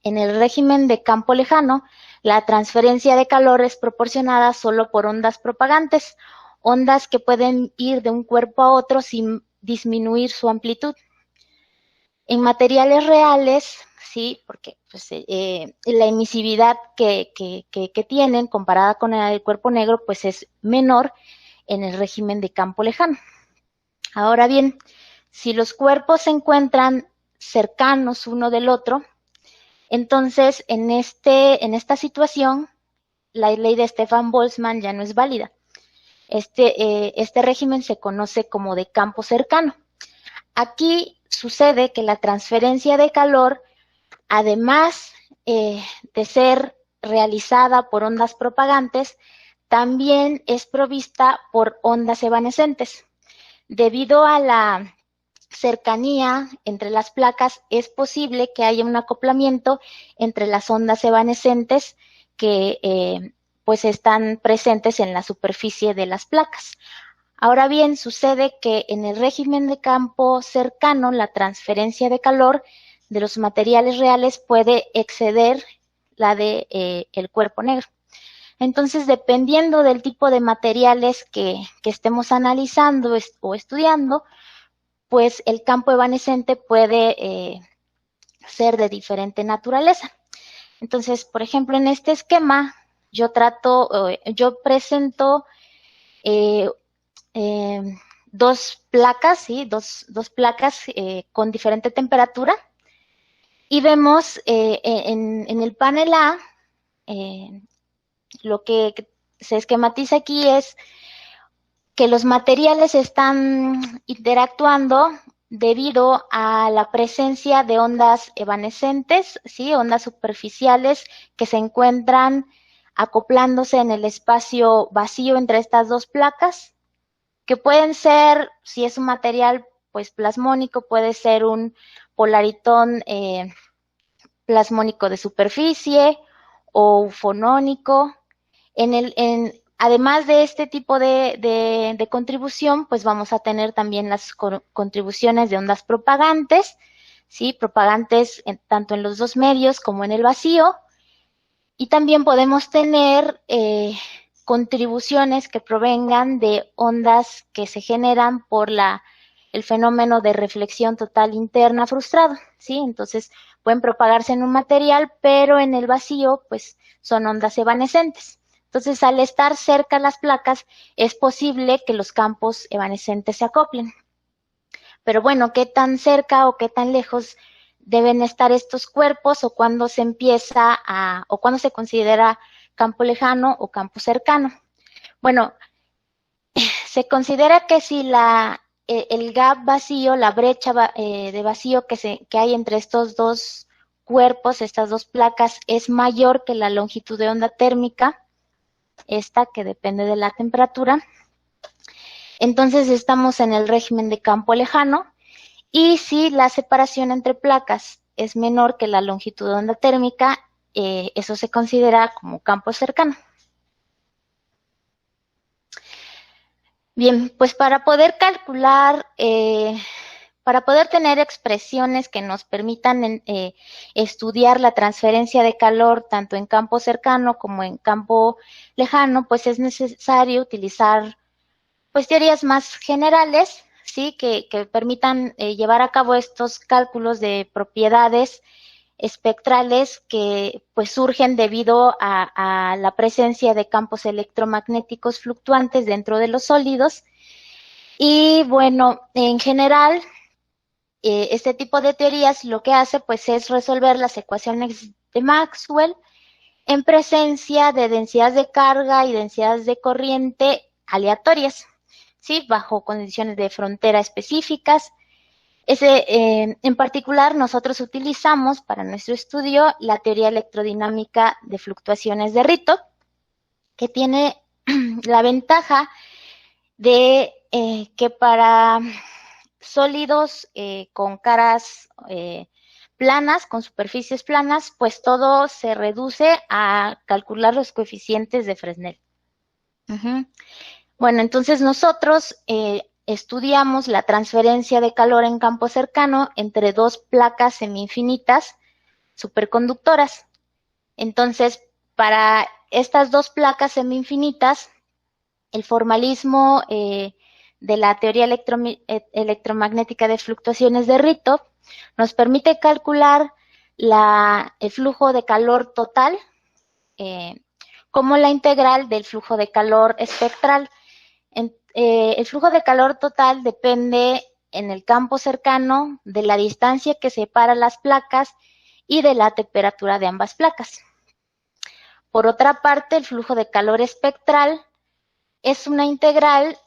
En el régimen de campo lejano, la transferencia de calor es proporcionada solo por ondas propagantes ondas que pueden ir de un cuerpo a otro sin disminuir su amplitud. En materiales reales, sí, porque pues, la emisividad que tienen comparada con el cuerpo negro, pues es menor en el régimen de campo lejano. Ahora bien, si los cuerpos se encuentran cercanos uno del otro, entonces en esta situación la ley de Stefan-Boltzmann ya no es válida. Este régimen se conoce como de campo cercano. Aquí sucede que la transferencia de calor, además de ser realizada por ondas propagantes, también es provista por ondas evanescentes. Debido a la cercanía entre las placas, es posible que haya un acoplamiento entre las ondas evanescentes que pues están presentes en la superficie de las placas. Ahora bien, sucede que en el régimen de campo cercano, la transferencia de calor de los materiales reales puede exceder la de el cuerpo negro. Entonces, dependiendo del tipo de materiales que estemos analizando o estudiando, pues el campo evanescente puede ser de diferente naturaleza. Entonces, por ejemplo, en este esquema, yo presento dos placas, ¿sí? dos placas con diferente temperatura, y vemos en el panel A, lo que se esquematiza aquí es que los materiales están interactuando debido a la presencia de ondas evanescentes, ¿sí? Ondas superficiales que se encuentran acoplándose en el espacio vacío entre estas dos placas, que pueden ser, si es un material pues plasmónico, puede ser un polaritón plasmónico de superficie o ufonónico. Además de este tipo de contribución, pues vamos a tener también las contribuciones de ondas propagantes, ¿sí? Propagantes tanto en los dos medios como en el vacío. Y también podemos tener contribuciones que provengan de ondas que se generan por el fenómeno de reflexión total interna frustrado, ¿sí? Entonces pueden propagarse en un material, pero en el vacío, pues son ondas evanescentes. Entonces, al estar cerca las placas, es posible que los campos evanescentes se acoplen. Pero bueno, ¿qué tan cerca o qué tan lejos deben estar estos cuerpos, o cuándo se o cuándo se considera campo lejano o campo cercano? Bueno, se considera que si el gap vacío, la brecha de vacío que hay entre estos dos cuerpos, estas dos placas, es mayor que la longitud de onda térmica, esta que depende de la temperatura, entonces estamos en el régimen de campo lejano. Y si la separación entre placas es menor que la longitud de onda térmica, eso se considera como campo cercano. Bien, pues para poder calcular, para poder tener expresiones que nos permitan estudiar la transferencia de calor tanto en campo cercano como en campo lejano, pues es necesario utilizar pues teorías más generales, ¿sí? Que permitan llevar a cabo estos cálculos de propiedades espectrales que pues surgen debido a la presencia de campos electromagnéticos fluctuantes dentro de los sólidos. Y bueno, en general, este tipo de teorías lo que hace pues es resolver las ecuaciones de Maxwell en presencia de densidades de carga y densidades de corriente aleatorias, ¿sí? Bajo condiciones de frontera específicas. En particular, nosotros utilizamos para nuestro estudio la teoría electrodinámica de fluctuaciones de Rito, que tiene la ventaja de que para sólidos con caras planas, con superficies planas, pues todo se reduce a calcular los coeficientes de Fresnel. Bueno, entonces nosotros estudiamos la transferencia de calor en campo cercano entre dos placas semi-infinitas superconductoras. Entonces, para estas dos placas semi-infinitas, el formalismo de la teoría electromagnética de fluctuaciones de Rytov nos permite calcular el flujo de calor total como la integral del flujo de calor espectral. El flujo de calor total depende en el campo cercano de la distancia que separa las placas y de la temperatura de ambas placas. Por otra parte, el flujo de calor espectral es una integral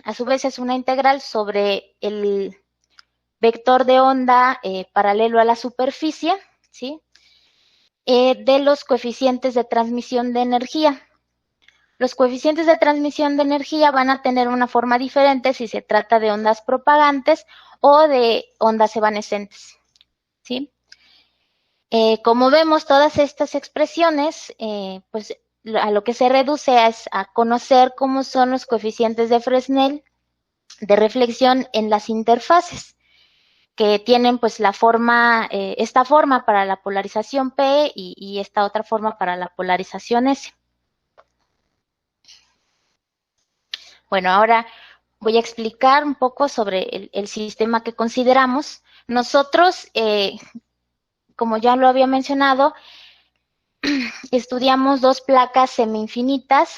a su vez es una integral sobre el vector de onda paralelo a la superficie, ¿sí? De los coeficientes de transmisión de energía. Los coeficientes de transmisión de energía van a tener una forma diferente si se trata de ondas propagantes o de ondas evanescentes, ¿sí? Como vemos, todas estas expresiones, pues a lo que se reduce es a conocer cómo son los coeficientes de Fresnel de reflexión en las interfaces, que tienen pues la forma, esta forma para la polarización P y esta otra forma para la polarización S. Bueno, ahora voy a explicar un poco sobre el sistema que consideramos. Nosotros, como ya lo había mencionado, estudiamos dos placas semi-infinitas,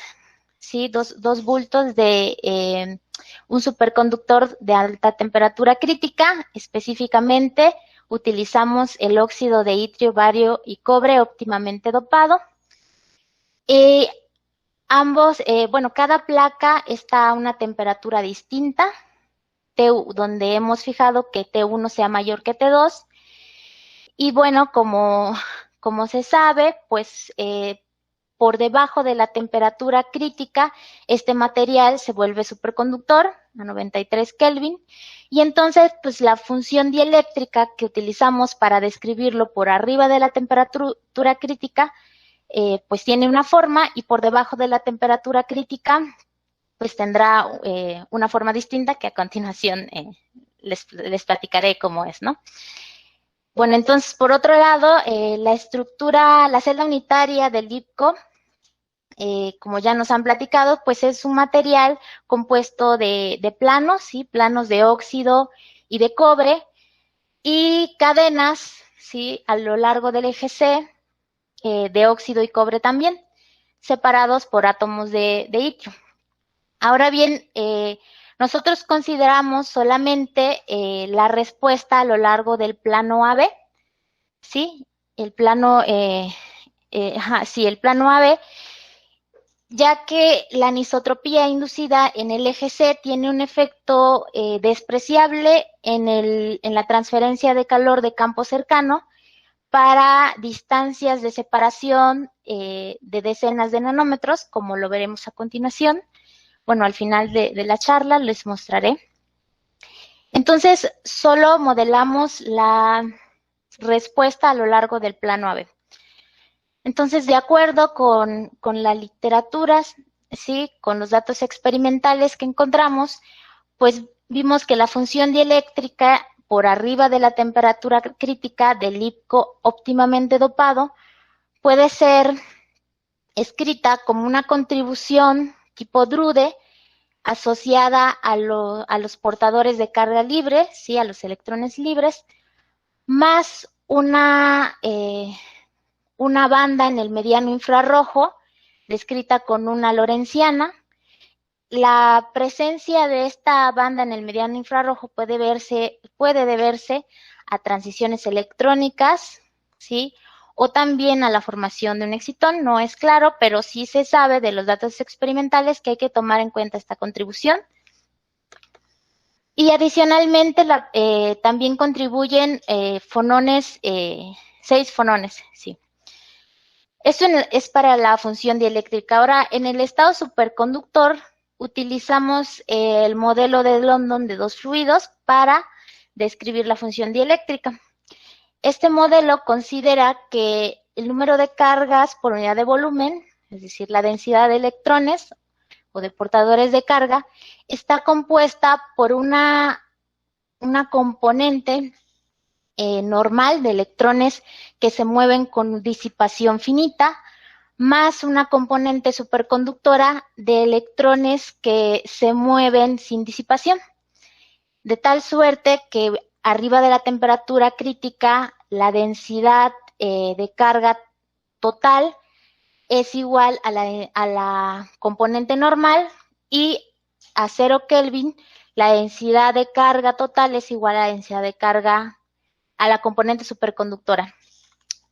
¿sí? Dos bultos de un superconductor de alta temperatura crítica. Específicamente, utilizamos el óxido de itrio, bario y cobre óptimamente dopado. Cada placa está a una temperatura distinta, donde hemos fijado que T1 sea mayor que T2. Y bueno, como se sabe, pues por debajo de la temperatura crítica, este material se vuelve superconductor a 93 Kelvin. Y entonces, pues la función dieléctrica que utilizamos para describirlo por arriba de la temperatura crítica, pues tiene una forma, y por debajo de la temperatura crítica, pues tendrá una forma distinta que a continuación les platicaré cómo es, ¿no? Bueno, entonces, por otro lado, la celda unitaria del IPCO, como ya nos han platicado, pues es un material compuesto de planos, ¿sí? Planos de óxido y de cobre, y cadenas, ¿sí? A lo largo del eje C, de óxido y cobre también, separados por átomos de itrio. Ahora bien, nosotros consideramos solamente la respuesta a lo largo del plano AB, ¿sí? El plano AB, ya que la anisotropía inducida en el eje C tiene un efecto despreciable en la transferencia de calor de campo cercano para distancias de separación de decenas de nanómetros, como lo veremos a continuación. Bueno, al final de la charla les mostraré. Entonces, solo modelamos la respuesta a lo largo del plano AB. Entonces, de acuerdo con la literatura, ¿sí? Con los datos experimentales que encontramos, pues vimos que la función dieléctrica por arriba de la temperatura crítica del IPCO óptimamente dopado puede ser escrita como una contribución tipo Drude asociada a los portadores de carga libre, ¿sí? A los electrones libres, más una banda en el mediano infrarrojo descrita con una lorentziana. La presencia de esta banda en el mediano infrarrojo puede deberse a transiciones electrónicas, ¿sí? O también a la formación de un excitón, no es claro, pero sí se sabe de los datos experimentales que hay que tomar en cuenta esta contribución. Y adicionalmente también contribuyen fonones, 6 fonones, sí. Esto es para la función dieléctrica. Ahora, en el estado superconductor, utilizamos el modelo de London de dos fluidos para describir la función dieléctrica. Este modelo considera que el número de cargas por unidad de volumen, es decir, la densidad de electrones o de portadores de carga, está compuesta por una componente normal de electrones que se mueven con disipación finita, más una componente superconductora de electrones que se mueven sin disipación, de tal suerte que arriba de la temperatura crítica la densidad de carga total es igual a la componente normal, y a 0 Kelvin la densidad de carga total es igual a la densidad de carga a la componente superconductora.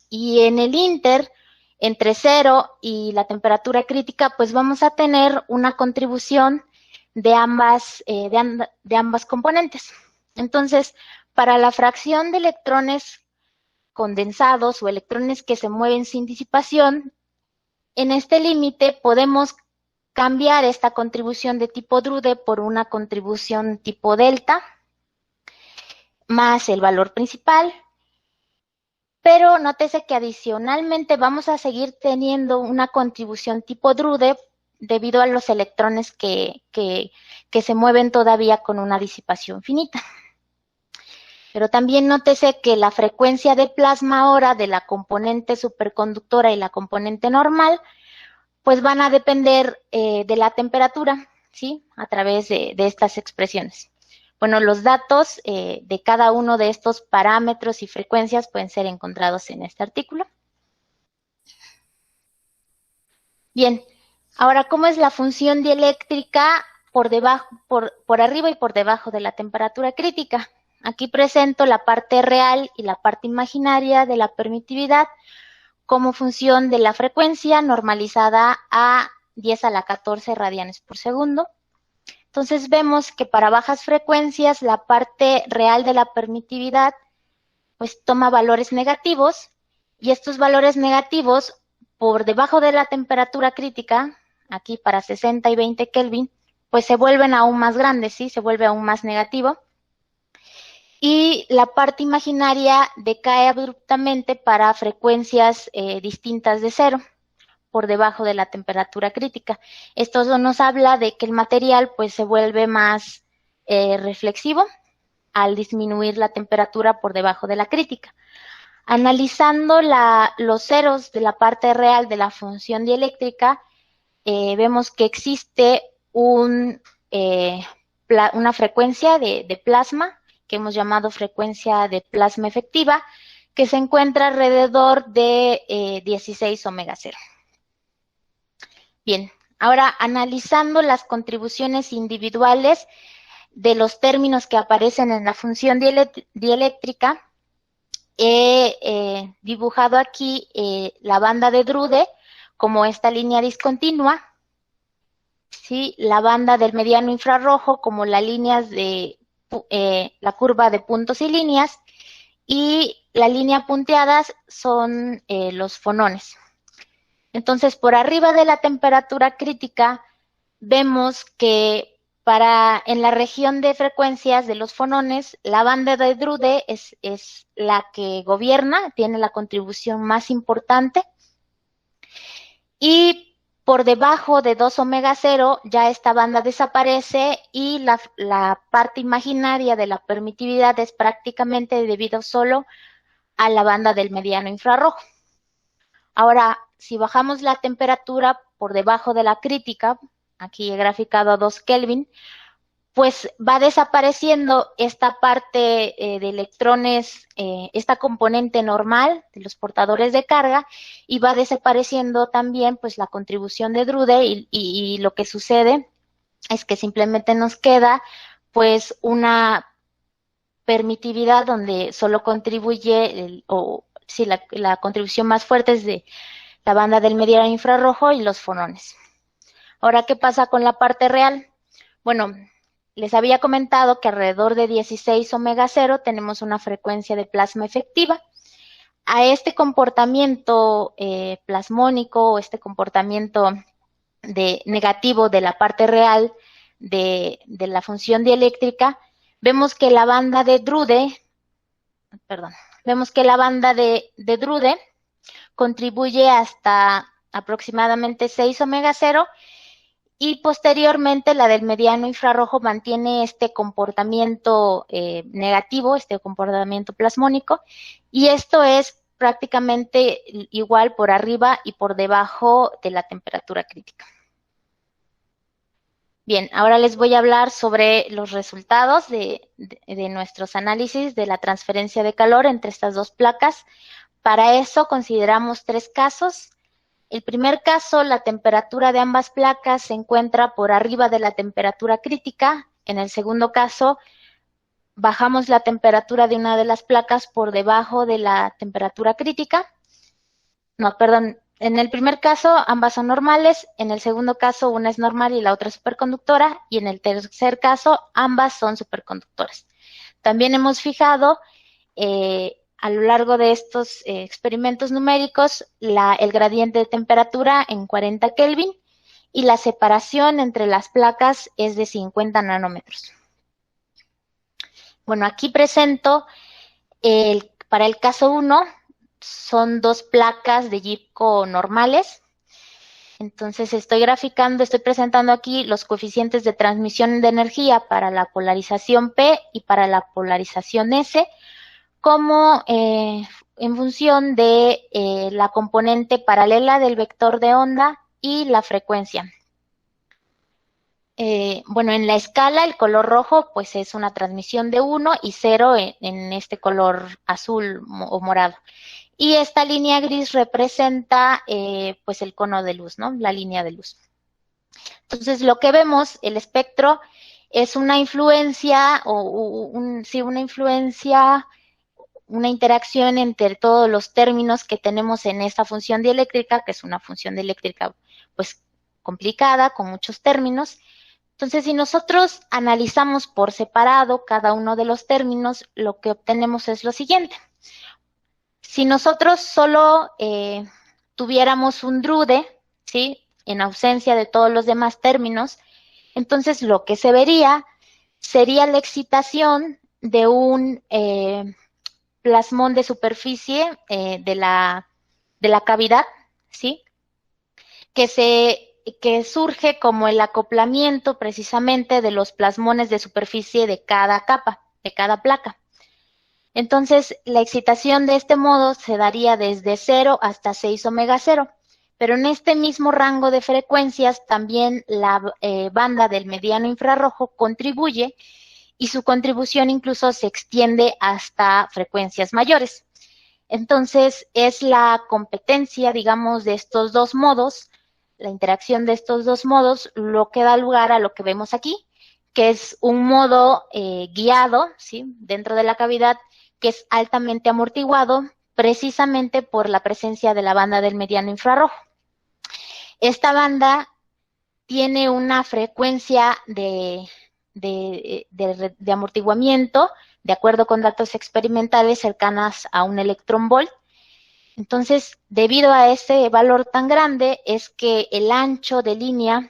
Y en el inter, entre 0 y la temperatura crítica, pues vamos a tener una contribución de ambas componentes. Entonces, para la fracción de electrones condensados o electrones que se mueven sin disipación, en este límite podemos cambiar esta contribución de tipo Drude por una contribución tipo delta, más el valor principal. Pero nótese que adicionalmente vamos a seguir teniendo una contribución tipo Drude debido a los electrones que se mueven todavía con una disipación finita. Pero también nótese que la frecuencia de plasma ahora de la componente superconductora y la componente normal, pues van a depender de la temperatura, ¿sí? A través de estas expresiones. Bueno, los datos de cada uno de estos parámetros y frecuencias pueden ser encontrados en este artículo. Bien, ahora, ¿cómo es la función dieléctrica por arriba y por debajo de la temperatura crítica? Aquí presento la parte real y la parte imaginaria de la permitividad como función de la frecuencia normalizada a 10 a la 14 radianes por segundo. Entonces vemos que para bajas frecuencias la parte real de la permitividad pues toma valores negativos, y estos valores negativos por debajo de la temperatura crítica, aquí para 60 y 20 Kelvin, pues se vuelven aún más grandes, ¿sí? Se vuelve aún más negativo. Y la parte imaginaria decae abruptamente para frecuencias distintas de 0, por debajo de la temperatura crítica. Esto nos habla de que el material pues se vuelve más reflexivo al disminuir la temperatura por debajo de la crítica. Analizando los ceros de la parte real de la función dieléctrica, vemos que existe una frecuencia de plasma, que hemos llamado frecuencia de plasma efectiva, que se encuentra alrededor de 16 omega 0. Bien, ahora analizando las contribuciones individuales de los términos que aparecen en la función dieléctrica, he dibujado aquí la banda de Drude como esta línea discontinua, ¿sí? La banda del mediano infrarrojo como las líneas de la curva de puntos y líneas, y la línea punteadas son los fonones. Entonces, por arriba de la temperatura crítica, vemos que en la región de frecuencias de los fonones, la banda de Drude es la que gobierna, tiene la contribución más importante, y por debajo de 2 omega 0 ya esta banda desaparece, y la parte imaginaria de la permitividad es prácticamente debido solo a la banda del mediano infrarrojo. Ahora, si bajamos la temperatura por debajo de la crítica, aquí he graficado a 2 Kelvin, pues va desapareciendo esta parte de electrones, esta componente normal de los portadores de carga, y va desapareciendo también pues la contribución de Drude, y lo que sucede es que simplemente nos queda pues una permitividad donde solo contribuye, la contribución más fuerte es de la banda del mediano infrarrojo y los fonones. Ahora, ¿qué pasa con la parte real? Bueno, les había comentado que alrededor de 16 omega 0 tenemos una frecuencia de plasma efectiva. A este comportamiento plasmónico, o este comportamiento negativo de la parte real de la función dieléctrica, vemos que la banda de Drude, contribuye hasta aproximadamente 6 omega 0, y posteriormente la del mediano infrarrojo mantiene este comportamiento negativo, este comportamiento plasmónico, y esto es prácticamente igual por arriba y por debajo de la temperatura crítica. Bien, ahora les voy a hablar sobre los resultados de nuestros análisis de la transferencia de calor entre estas dos placas. Para eso consideramos 3 casos. El primer caso, la temperatura de ambas placas se encuentra por arriba de la temperatura crítica. En el segundo caso, bajamos la temperatura de una de las placas por debajo de la temperatura crítica. No, perdón. En el primer caso, ambas son normales. En el segundo caso, una es normal y la otra es superconductora. Y en el tercer caso, ambas son superconductoras. También hemos fijado a lo largo de estos experimentos numéricos el gradiente de temperatura en 40 Kelvin y la separación entre las placas es de 50 nanómetros. Bueno, aquí presento para el caso 1, son 2 placas de GIPCO normales. Entonces estoy presentando aquí los coeficientes de transmisión de energía para la polarización P y para la polarización S, como en función de la componente paralela del vector de onda y la frecuencia. Bueno, en la escala el color rojo pues es una transmisión de 1 y 0 en este color azul o morado. Y esta línea gris representa pues el cono de luz, ¿no? La línea de luz. Entonces lo que vemos, el espectro, es una influencia una interacción entre todos los términos que tenemos en esta función dieléctrica, que es una función dieléctrica pues complicada, con muchos términos. Entonces, si nosotros analizamos por separado cada uno de los términos, lo que obtenemos es lo siguiente. Si nosotros solo tuviéramos un drude, ¿sí?, en ausencia de todos los demás términos, entonces lo que se vería sería la excitación de un plasmón de superficie de la cavidad, ¿sí?, que surge como el acoplamiento precisamente de los plasmones de superficie de cada capa, de cada placa. Entonces, la excitación de este modo se daría desde 0 hasta 6 omega 0, pero en este mismo rango de frecuencias también la banda del mediano infrarrojo contribuye y su contribución incluso se extiende hasta frecuencias mayores. Entonces, es la competencia, digamos, de estos dos modos, la interacción de estos dos modos, lo que da lugar a lo que vemos aquí, que es un modo guiado, ¿sí?, dentro de la cavidad, que es altamente amortiguado, precisamente por la presencia de la banda del mediano infrarrojo. Esta banda tiene una frecuencia de amortiguamiento, de acuerdo con datos experimentales, cercanas a 1 electronvolt. Entonces, debido a ese valor tan grande, es que el ancho de línea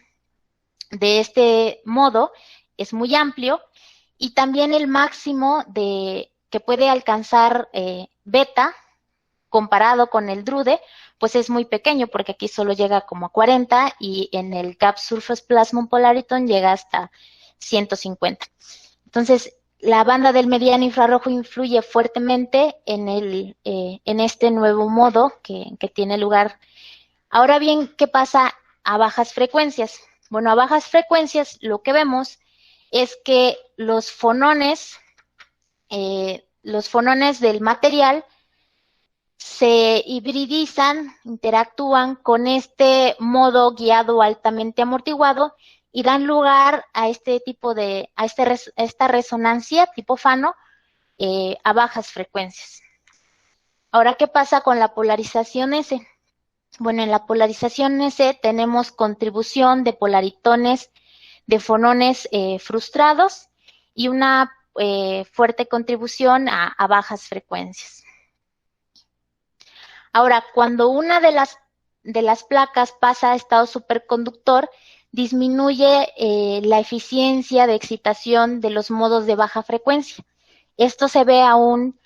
de este modo es muy amplio y también el máximo que puede alcanzar beta comparado con el drude, pues es muy pequeño porque aquí solo llega como a 40 y en el Gap Surface Plasmon Polariton llega hasta 150. Entonces, la banda del mediano infrarrojo influye fuertemente en este nuevo modo que tiene lugar. Ahora bien, ¿qué pasa a bajas frecuencias? Bueno, a bajas frecuencias lo que vemos es que los fonones del material se hibridizan, interactúan con este modo guiado altamente amortiguado y dan lugar a esta resonancia tipo fano a bajas frecuencias. Ahora, ¿qué pasa con la polarización S? Bueno, en la polarización S tenemos contribución de polaritones de fonones frustrados y una fuerte contribución a bajas frecuencias. Ahora, cuando una de las placas pasa a estado superconductor, disminuye la eficiencia de excitación de los modos de baja frecuencia. Esto se ve aún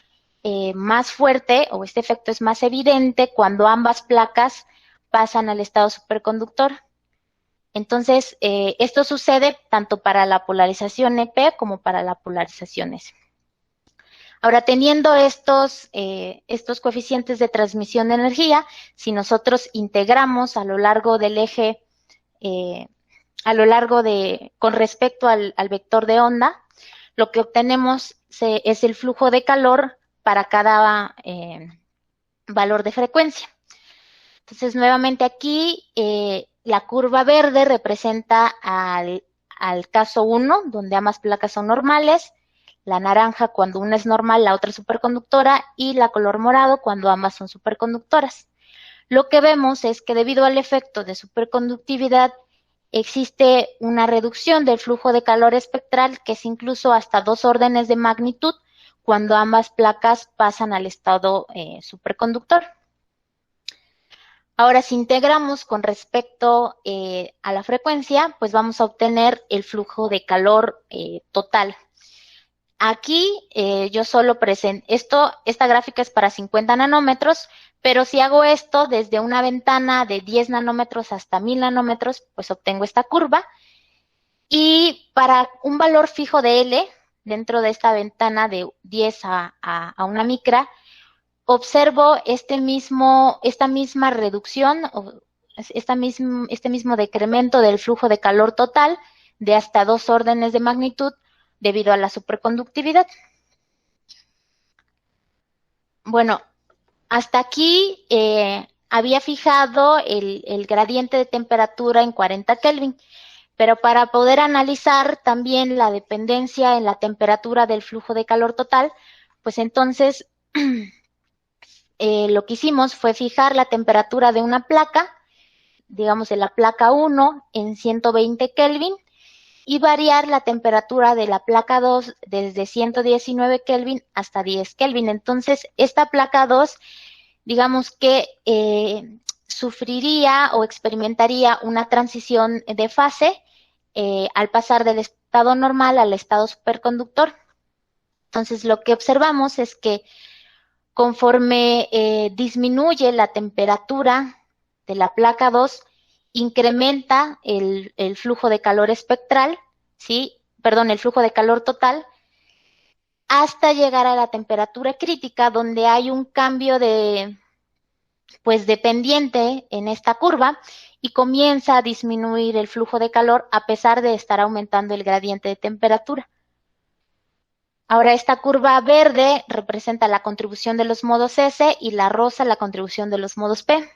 más fuerte, o este efecto es más evidente cuando ambas placas pasan al estado superconductor. Entonces, esto sucede tanto para la polarización EP como para la polarización S. Ahora, teniendo estos coeficientes de transmisión de energía, si nosotros integramos a lo largo del eje, con respecto al vector de onda, lo que obtenemos es el flujo de calor para cada valor de frecuencia. Entonces, nuevamente aquí, la curva verde representa al caso 1, donde ambas placas son normales, la naranja cuando una es normal, la otra superconductora, y la color morado cuando ambas son superconductoras. Lo que vemos es que debido al efecto de superconductividad, existe una reducción del flujo de calor espectral que es incluso hasta 2 órdenes de magnitud cuando ambas placas pasan al estado superconductor. Ahora, si integramos con respecto a la frecuencia, pues vamos a obtener el flujo de calor total. Aquí yo solo presento, esta gráfica es para 50 nanómetros, pero si hago esto desde una ventana de 10 nanómetros hasta 1000 nanómetros, pues obtengo esta curva. Y para un valor fijo de L, dentro de esta ventana de 10 a una micra, observo esta misma reducción, este mismo decremento del flujo de calor total de hasta 2 órdenes de magnitud debido a la superconductividad. Bueno, hasta aquí había fijado el gradiente de temperatura en 40 Kelvin, pero para poder analizar también la dependencia en la temperatura del flujo de calor total, pues entonces lo que hicimos fue fijar la temperatura de una placa, digamos de la placa 1 en 120 Kelvin, y variar la temperatura de la placa 2 desde 119 Kelvin hasta 10 Kelvin. Entonces, esta placa 2, digamos que sufriría o experimentaría una transición de fase al pasar del estado normal al estado superconductor. Entonces, lo que observamos es que conforme disminuye la temperatura de la placa 2, incrementa el flujo de calor espectral, el flujo de calor total, hasta llegar a la temperatura crítica, donde hay un cambio de pendiente en esta curva y comienza a disminuir el flujo de calor a pesar de estar aumentando el gradiente de temperatura. Ahora, esta curva verde representa la contribución de los modos S y la rosa la contribución de los modos P.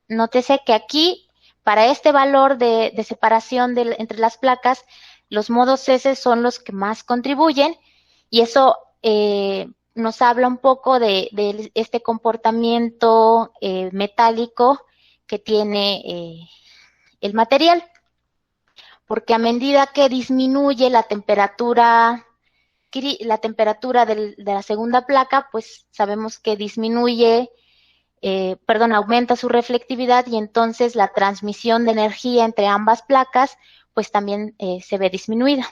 Nótese que aquí, para este valor de separación entre las placas, los modos S son los que más contribuyen y eso nos habla un poco de este comportamiento metálico que tiene el material. Porque a medida que disminuye la temperatura de la segunda placa, pues sabemos que aumenta su reflectividad y entonces la transmisión de energía entre ambas placas pues también se ve disminuida.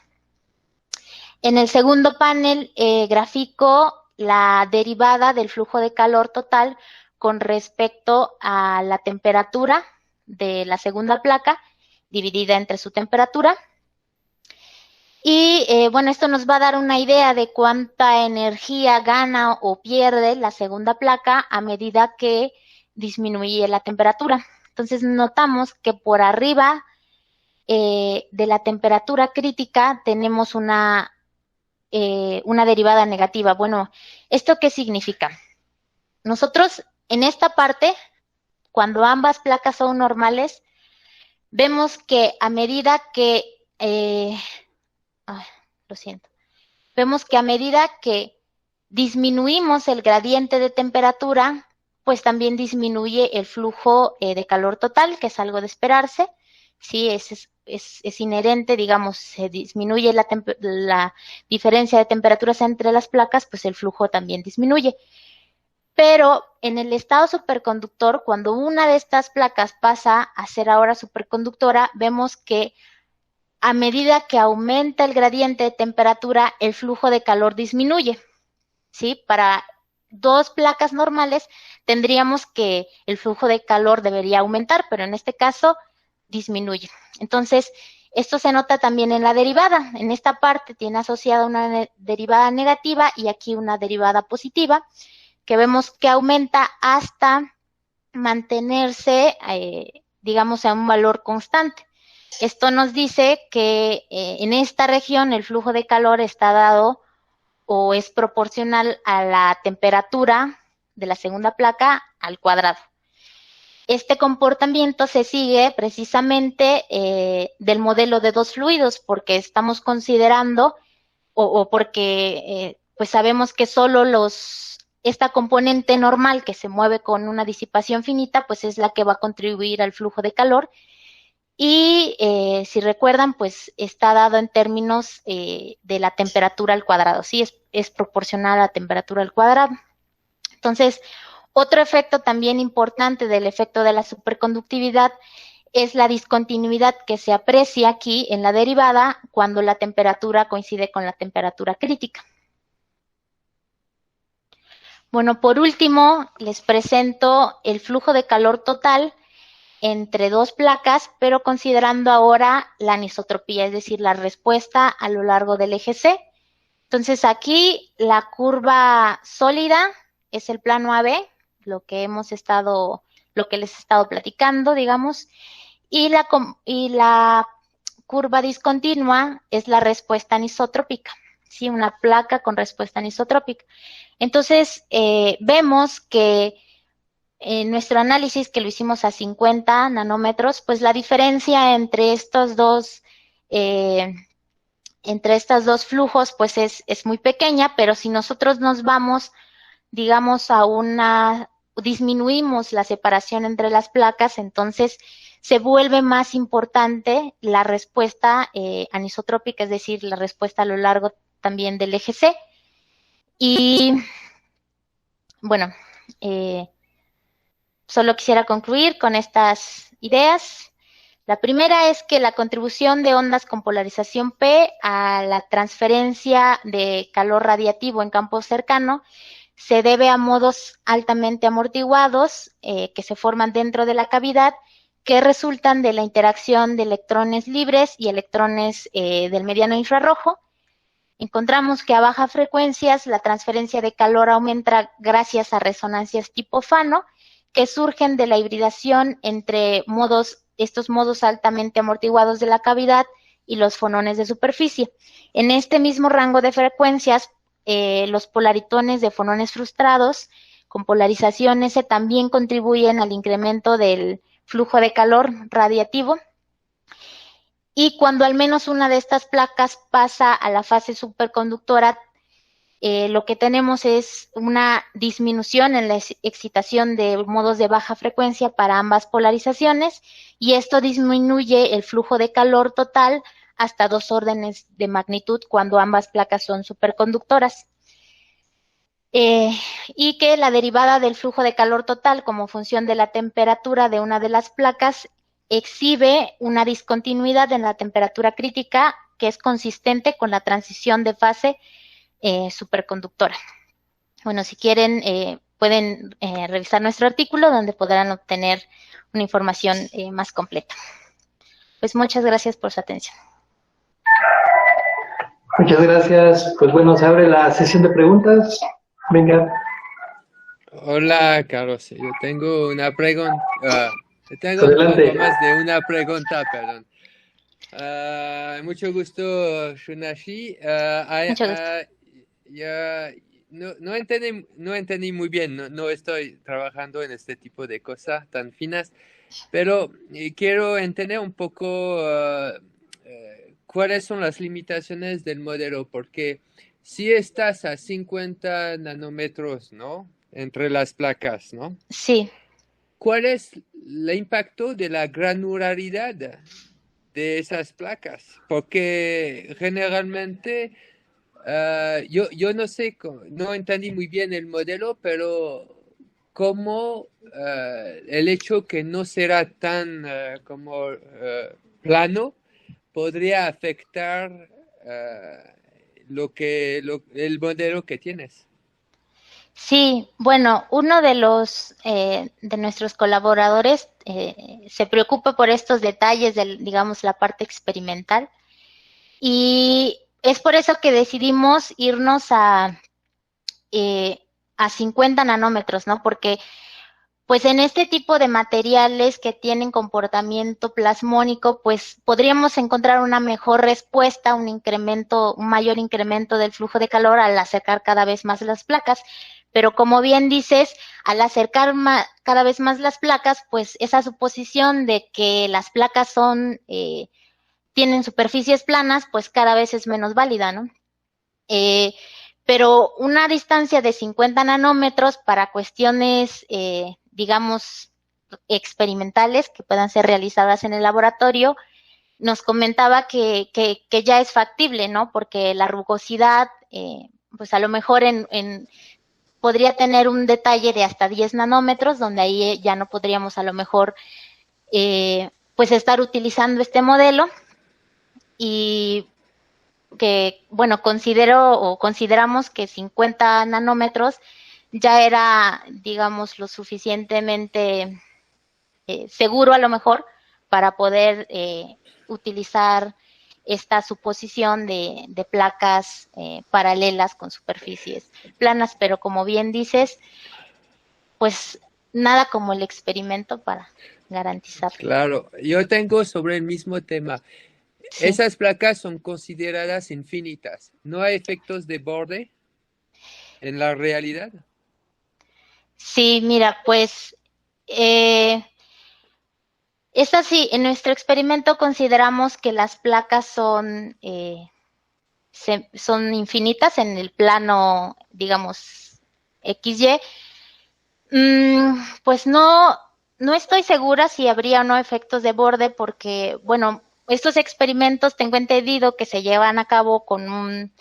En el segundo panel grafico la derivada del flujo de calor total con respecto a la temperatura de la segunda placa dividida entre su temperatura. Y esto nos va a dar una idea de cuánta energía gana o pierde la segunda placa a medida que disminuye la temperatura. Entonces notamos que por arriba de la temperatura crítica tenemos una derivada negativa. Bueno, ¿esto qué significa? Nosotros en esta parte, cuando ambas placas son normales, vemos que a medida que vemos que a medida que disminuimos el gradiente de temperatura, pues también disminuye el flujo de calor total, que es algo de esperarse. Sí, es inherente, digamos, se disminuye la diferencia de temperaturas entre las placas, pues el flujo también disminuye. Pero en el estado superconductor, cuando una de estas placas pasa a ser ahora superconductora, vemos que a medida que aumenta el gradiente de temperatura, el flujo de calor disminuye, ¿sí? Para dos placas normales tendríamos que el flujo de calor debería aumentar, pero en este caso disminuye. Entonces, Esto se nota también en la derivada. En esta parte tiene asociada una derivada negativa y aquí una derivada positiva, que vemos que aumenta hasta mantenerse, digamos, a un valor constante. Esto nos dice que en esta región el flujo de calor está dado o es proporcional a la temperatura de la segunda placa al cuadrado. Este comportamiento se sigue precisamente del modelo de dos fluidos, porque estamos considerando o porque pues sabemos que solo esta componente normal que se mueve con una disipación finita, pues es la que va a contribuir al flujo de calor. Y si recuerdan, pues está dado en términos de la temperatura al cuadrado, ¿sí? Es proporcional a la temperatura al cuadrado. Entonces, otro efecto también importante del efecto de la superconductividad es la discontinuidad que se aprecia aquí en la derivada cuando la temperatura coincide con la temperatura crítica. Bueno, por último, les presento el flujo de calor total entre dos placas, pero considerando ahora la anisotropía, es decir, la respuesta a lo largo del eje C. Entonces, aquí la curva sólida es el plano AB, lo que les he estado platicando, digamos, y la curva discontinua es la respuesta anisotrópica, ¿sí? Una placa con respuesta anisotrópica. Entonces, vemos que en nuestro análisis, que lo hicimos a 50 nanómetros, pues la diferencia entre estas dos flujos, pues es muy pequeña, pero si nosotros nos vamos, digamos, disminuimos la separación entre las placas, entonces se vuelve más importante la respuesta anisotrópica, es decir, la respuesta a lo largo también del eje C. Y bueno, solo quisiera concluir con estas ideas. La primera es que la contribución de ondas con polarización P a la transferencia de calor radiativo en campo cercano se debe a modos altamente amortiguados que se forman dentro de la cavidad, que resultan de la interacción de electrones libres y electrones del mediano infrarrojo. Encontramos que a bajas frecuencias la transferencia de calor aumenta gracias a resonancias tipo Fano, que surgen de la hibridación entre estos modos altamente amortiguados de la cavidad y los fonones de superficie. En este mismo rango de frecuencias, los polaritones de fonones frustrados con polarización S también contribuyen al incremento del flujo de calor radiativo. Y cuando al menos una de estas placas pasa a la fase superconductora, lo que tenemos es una disminución en la excitación de modos de baja frecuencia para ambas polarizaciones, y esto disminuye el flujo de calor total hasta 2 órdenes de magnitud cuando ambas placas son superconductoras. Y que la derivada del flujo de calor total como función de la temperatura de una de las placas exhibe una discontinuidad en la temperatura crítica que es consistente con la transición de fase superconductora. Bueno, si quieren, pueden revisar nuestro artículo donde podrán obtener una información más completa. Pues muchas gracias por su atención. Muchas gracias. Pues bueno, se abre la sesión de preguntas. Venga. Hola, Carlos. Yo tengo una pregunta. Tengo Adelante. un poco más de una pregunta, perdón. Mucho gusto, Shunashi. Mucho gusto. No entendí muy bien, no estoy trabajando en este tipo de cosas tan finas, pero quiero entender un poco cuáles son las limitaciones del modelo, porque si estás a 50 nanómetros, ¿no? Entre las placas, ¿no? Sí. ¿Cuál es el impacto de la granularidad de esas placas? Porque generalmente yo no sé, no entendí muy bien el modelo, pero cómo el hecho que no será tan como plano podría afectar el modelo que tienes. Sí, bueno, uno de de nuestros colaboradores se preocupa por estos detalles de, digamos, la parte experimental, y es por eso que decidimos irnos a 50 nanómetros, ¿no? Porque pues en este tipo de materiales que tienen comportamiento plasmónico, pues podríamos encontrar una mejor respuesta, un mayor incremento del flujo de calor al acercar cada vez más las placas. Pero como bien dices, al acercar cada vez más las placas, pues esa suposición de que las placas tienen superficies planas, pues cada vez es menos válida, ¿no? Pero una distancia de 50 nanómetros para cuestiones, digamos, experimentales que puedan ser realizadas en el laboratorio, nos comentaba que ya es factible, ¿no? Porque la rugosidad, pues a lo mejor podría tener un detalle de hasta 10 nanómetros, donde ahí ya no podríamos a lo mejor pues estar utilizando este modelo, y que, bueno, consideramos que 50 nanómetros ya era, digamos, lo suficientemente seguro a lo mejor para poder utilizar esta suposición de placas paralelas con superficies planas, pero como bien dices, pues nada como el experimento para garantizarlo. Claro, yo tengo sobre el mismo tema. Sí. Esas placas son consideradas infinitas. ¿No hay efectos de borde en la realidad? Sí, mira, pues es así. En nuestro experimento consideramos que las placas son infinitas en el plano, digamos, XY. Pues no estoy segura si habría o no efectos de borde, porque, bueno, estos experimentos tengo entendido que se llevan a cabo con un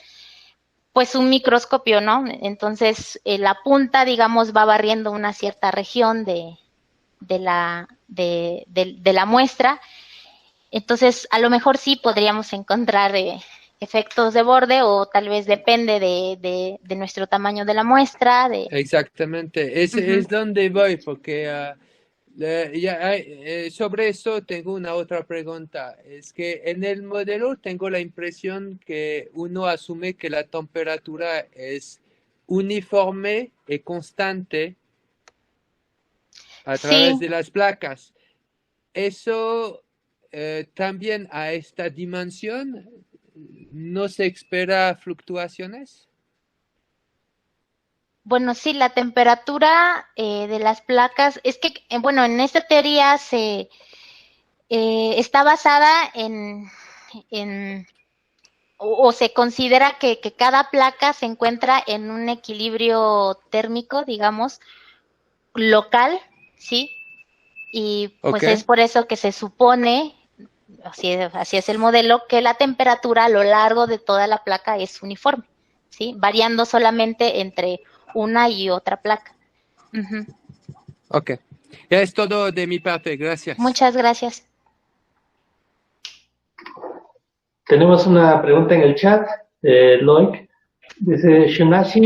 microscopio, ¿no? Entonces, la punta, digamos, va barriendo una cierta región de la muestra. Entonces, a lo mejor sí podríamos encontrar efectos de borde, o tal vez depende de nuestro tamaño de la muestra. Exactamente, es donde voy, porque sobre eso tengo una otra pregunta. Es que en el modelo tengo la impresión que uno asume que la temperatura es uniforme y constante a través de las placas. Eso también a esta dimensión no se espera fluctuaciones. Bueno, sí, la temperatura de las placas, es que, bueno, en esta teoría está basada o se considera que cada placa se encuentra en un equilibrio térmico, digamos, local, ¿sí? Y pues es por eso que se supone, así es el modelo, que la temperatura a lo largo de toda la placa es uniforme, ¿sí? Variando solamente entre una y otra placa. Ok. Ya es todo de mi parte. Gracias. Muchas gracias. Tenemos una pregunta en el chat, Loic. Dice, Shunashi,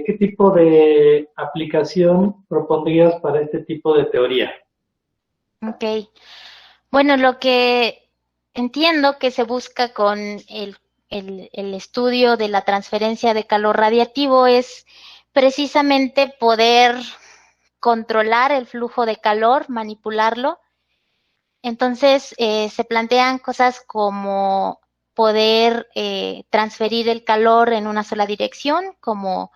¿qué tipo de aplicación propondrías para este tipo de teoría? Ok. Bueno, lo que entiendo que se busca con el estudio de la transferencia de calor radiativo es precisamente poder controlar el flujo de calor, manipularlo. Entonces, se plantean cosas como poder transferir el calor en una sola dirección, como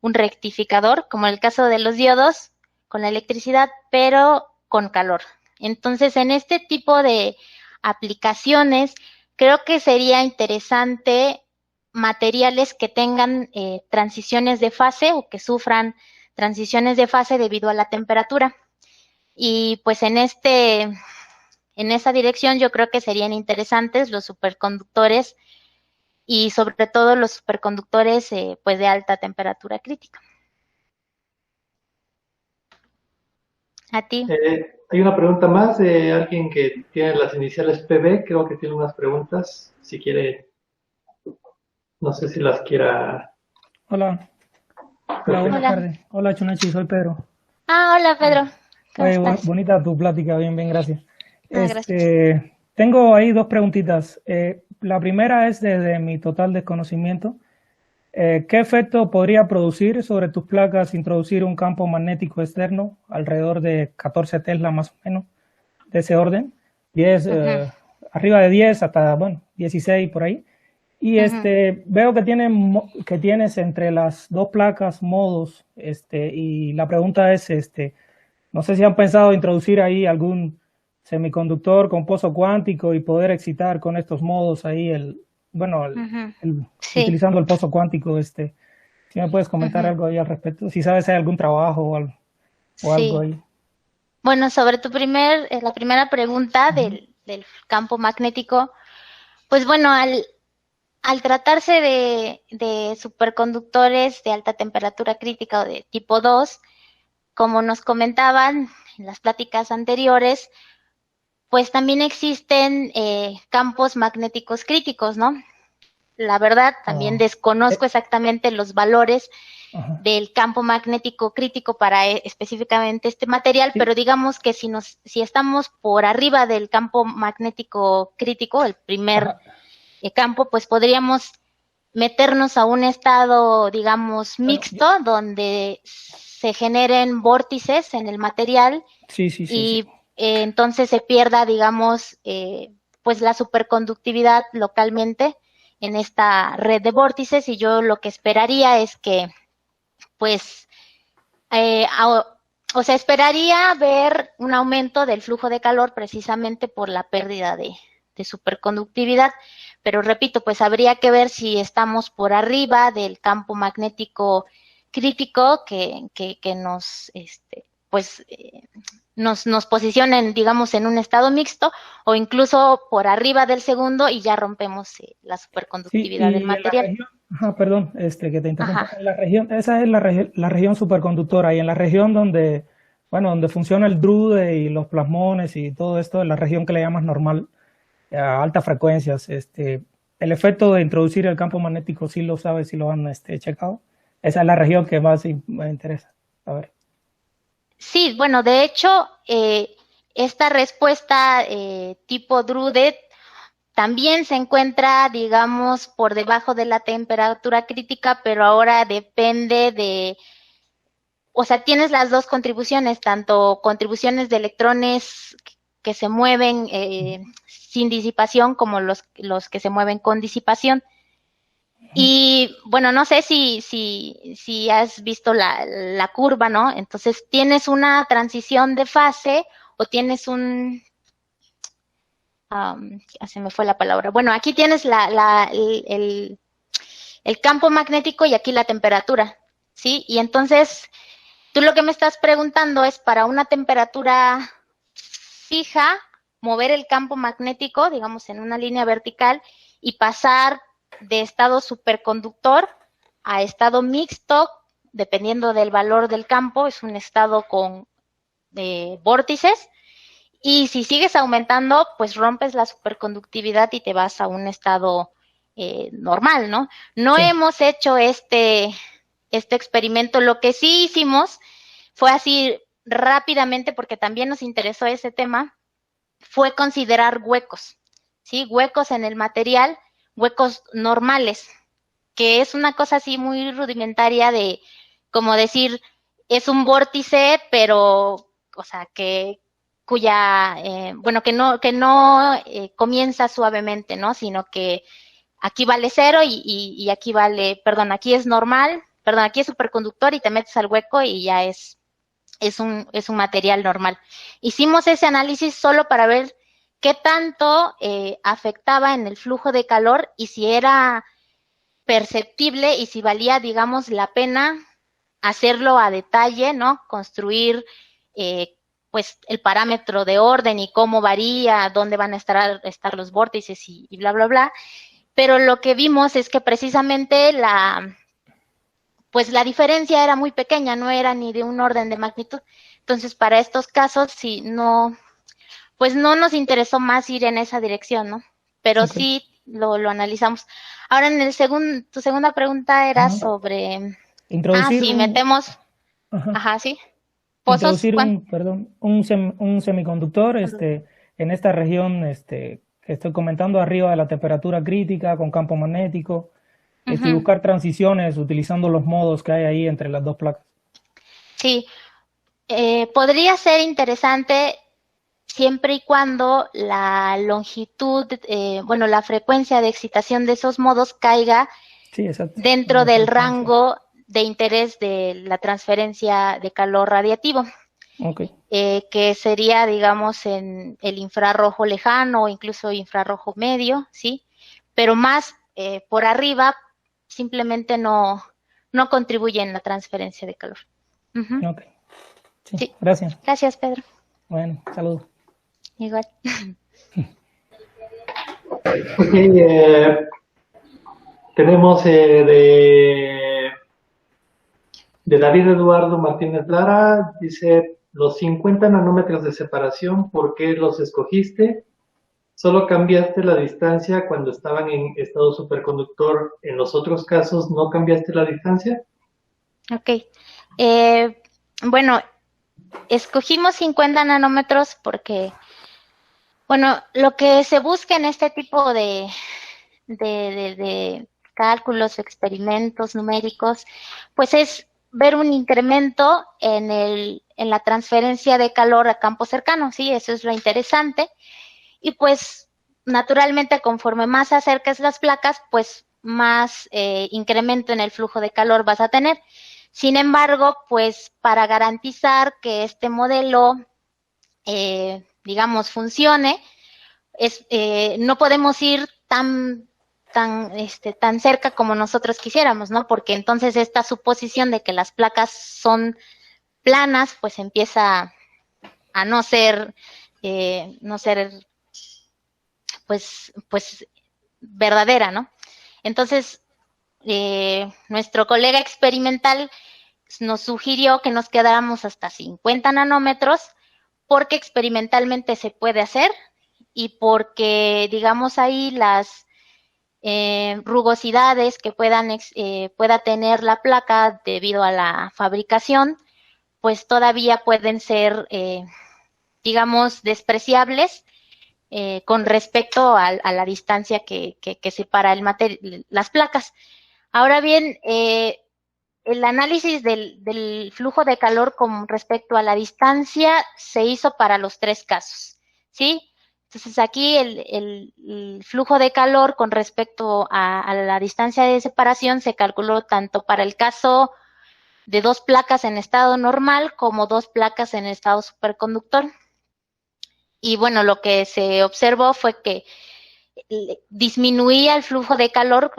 un rectificador, como en el caso de los diodos, con la electricidad, pero con calor. Entonces, en este tipo de aplicaciones, creo que sería interesante materiales que tengan transiciones de fase, o que sufran transiciones de fase debido a la temperatura. Y pues en esa dirección yo creo que serían interesantes los superconductores, y sobre todo los superconductores pues de alta temperatura crítica. A ti. Hay una pregunta más de alguien que tiene las iniciales PB, creo que tiene unas preguntas, si quiere, no sé si las quiera. Hola. Hola, buenas Hola. tardes. Hola, Chunachi, soy Pedro. Hola Pedro. ¿Cómo Oye, estás? bonita tu plática, bien, bien, gracias. Gracias. Tengo ahí dos preguntitas. La primera es desde mi total desconocimiento. ¿Qué efecto podría producir sobre tus placas introducir un campo magnético externo alrededor de 14 Tesla más o menos, de ese orden? 10, arriba de 10 hasta, bueno, 16 por ahí. Y veo que tienes entre las dos placas modos, y la pregunta es, no sé si han pensado introducir ahí algún semiconductor con pozo cuántico y poder excitar con estos modos ahí Sí. utilizando el pozo cuántico, si me puedes comentar algo ahí al respecto, si sabes si hay algún trabajo o algo Sí. ahí. Bueno, sobre la primera pregunta del campo magnético, pues bueno, al tratarse de superconductores de alta temperatura crítica o de tipo 2, como nos comentaban en las pláticas anteriores, pues también existen campos magnéticos críticos, ¿no? La verdad, también desconozco exactamente los valores del campo magnético crítico para específicamente este material, pero digamos que si estamos por arriba del campo magnético crítico, el primer campo, pues podríamos meternos a un estado, digamos, mixto, donde se generen vórtices en el material y entonces se pierda, digamos, pues la superconductividad localmente en esta red de vórtices, y yo lo que esperaría es que, pues, o sea, esperaría ver un aumento del flujo de calor precisamente por la pérdida de superconductividad, pero repito, pues habría que ver si estamos por arriba del campo magnético crítico que nos, pues, nos posicionen, digamos, en un estado mixto, o incluso por arriba del segundo y ya rompemos la superconductividad del material. En la región, perdón, que te interrumpa. En la región, esa es la región superconductora, y en la región donde funciona el drude y los plasmones y todo esto, en la región que le llamas normal, a altas frecuencias, el efecto de introducir el campo magnético, sí lo sabes, sí lo han checado. Esa es la región que más me interesa. A ver. Sí, bueno, de hecho, esta respuesta tipo Drude también se encuentra, digamos, por debajo de la temperatura crítica, pero ahora depende de, o sea, tienes las dos contribuciones, tanto contribuciones de electrones que se mueven sin disipación como los que se mueven con disipación. Y bueno, no sé si has visto la curva, ¿no? Entonces tienes una transición de fase o tienes se me fue la palabra. Bueno, aquí tienes el campo magnético y aquí la temperatura, ¿sí? Y entonces tú lo que me estás preguntando es, para una temperatura fija, mover el campo magnético, digamos, en una línea vertical y pasar de estado superconductor a estado mixto, dependiendo del valor del campo, es un estado con vórtices, y si sigues aumentando, pues rompes la superconductividad y te vas a un estado normal, ¿no? No hemos hecho este experimento. Lo que sí hicimos fue así rápidamente, porque también nos interesó ese tema, fue considerar huecos, ¿sí? Huecos en el material, huecos normales, que es una cosa así muy rudimentaria de, como decir, es un vórtice, pero, o sea, cuya, bueno, que no comienza suavemente, ¿no? Sino que aquí vale 0 y aquí vale, perdón, aquí es normal, perdón, aquí es superconductor y te metes al hueco y ya es un material normal. Hicimos ese análisis solo para ver qué tanto afectaba en el flujo de calor y si era perceptible y si valía, digamos, la pena hacerlo a detalle, ¿no? Construir pues el parámetro de orden y cómo varía, dónde van a estar los vórtices y bla, bla, bla. Pero lo que vimos es que precisamente pues la diferencia era muy pequeña, no era ni de un orden de magnitud. Entonces, para estos casos, sí, pues no nos interesó más ir en esa dirección, ¿no? Pero sí lo analizamos. Ahora, tu segunda pregunta era sobre Introducir sí, metemos, ajá, sí, pozos, introducir un semiconductor en esta región que estoy comentando, arriba de la temperatura crítica, con campo magnético, y buscar transiciones utilizando los modos que hay ahí entre las dos placas. Sí, podría ser interesante siempre y cuando la longitud, la frecuencia de excitación de esos modos caiga dentro del rango de interés de la transferencia de calor radiativo, que sería, digamos, en el infrarrojo lejano o incluso infrarrojo medio, ¿sí? Pero más por arriba simplemente no contribuye en la transferencia de calor. Sí. Gracias. Gracias, Pedro. Bueno, saludos. Igual. Tenemos de David Eduardo Martínez Lara, dice, los 50 nanómetros de separación, ¿por qué los escogiste? ¿Solo cambiaste la distancia cuando estaban en estado superconductor? ¿En los otros casos no cambiaste la distancia? Ok. Bueno, escogimos 50 nanómetros porque, lo que se busca en este tipo de cálculos, experimentos numéricos, pues es ver un incremento en la transferencia de calor a campo cercano, ¿sí? Eso es lo interesante. Y pues, naturalmente, conforme más acerques las placas, pues más incremento en el flujo de calor vas a tener. Sin embargo, pues para garantizar que este modelo, digamos, funcione, no podemos ir tan cerca como nosotros quisiéramos, ¿no? Porque entonces esta suposición de que las placas son planas, pues empieza a no ser pues verdadera, ¿no? Entonces, nuestro colega experimental nos sugirió que nos quedáramos hasta 50 nanómetros porque experimentalmente se puede hacer y porque, digamos, ahí las rugosidades que pueda tener la placa debido a la fabricación, pues todavía pueden ser, digamos, despreciables con respecto a la distancia que separa las placas. Ahora bien, el análisis del flujo de calor con respecto a la distancia se hizo para los 3 casos, ¿sí? Entonces aquí el flujo de calor con respecto a la distancia de separación se calculó tanto para el caso de 2 placas en estado normal como 2 placas en estado superconductor. Y bueno, lo que se observó fue que disminuía el flujo de calor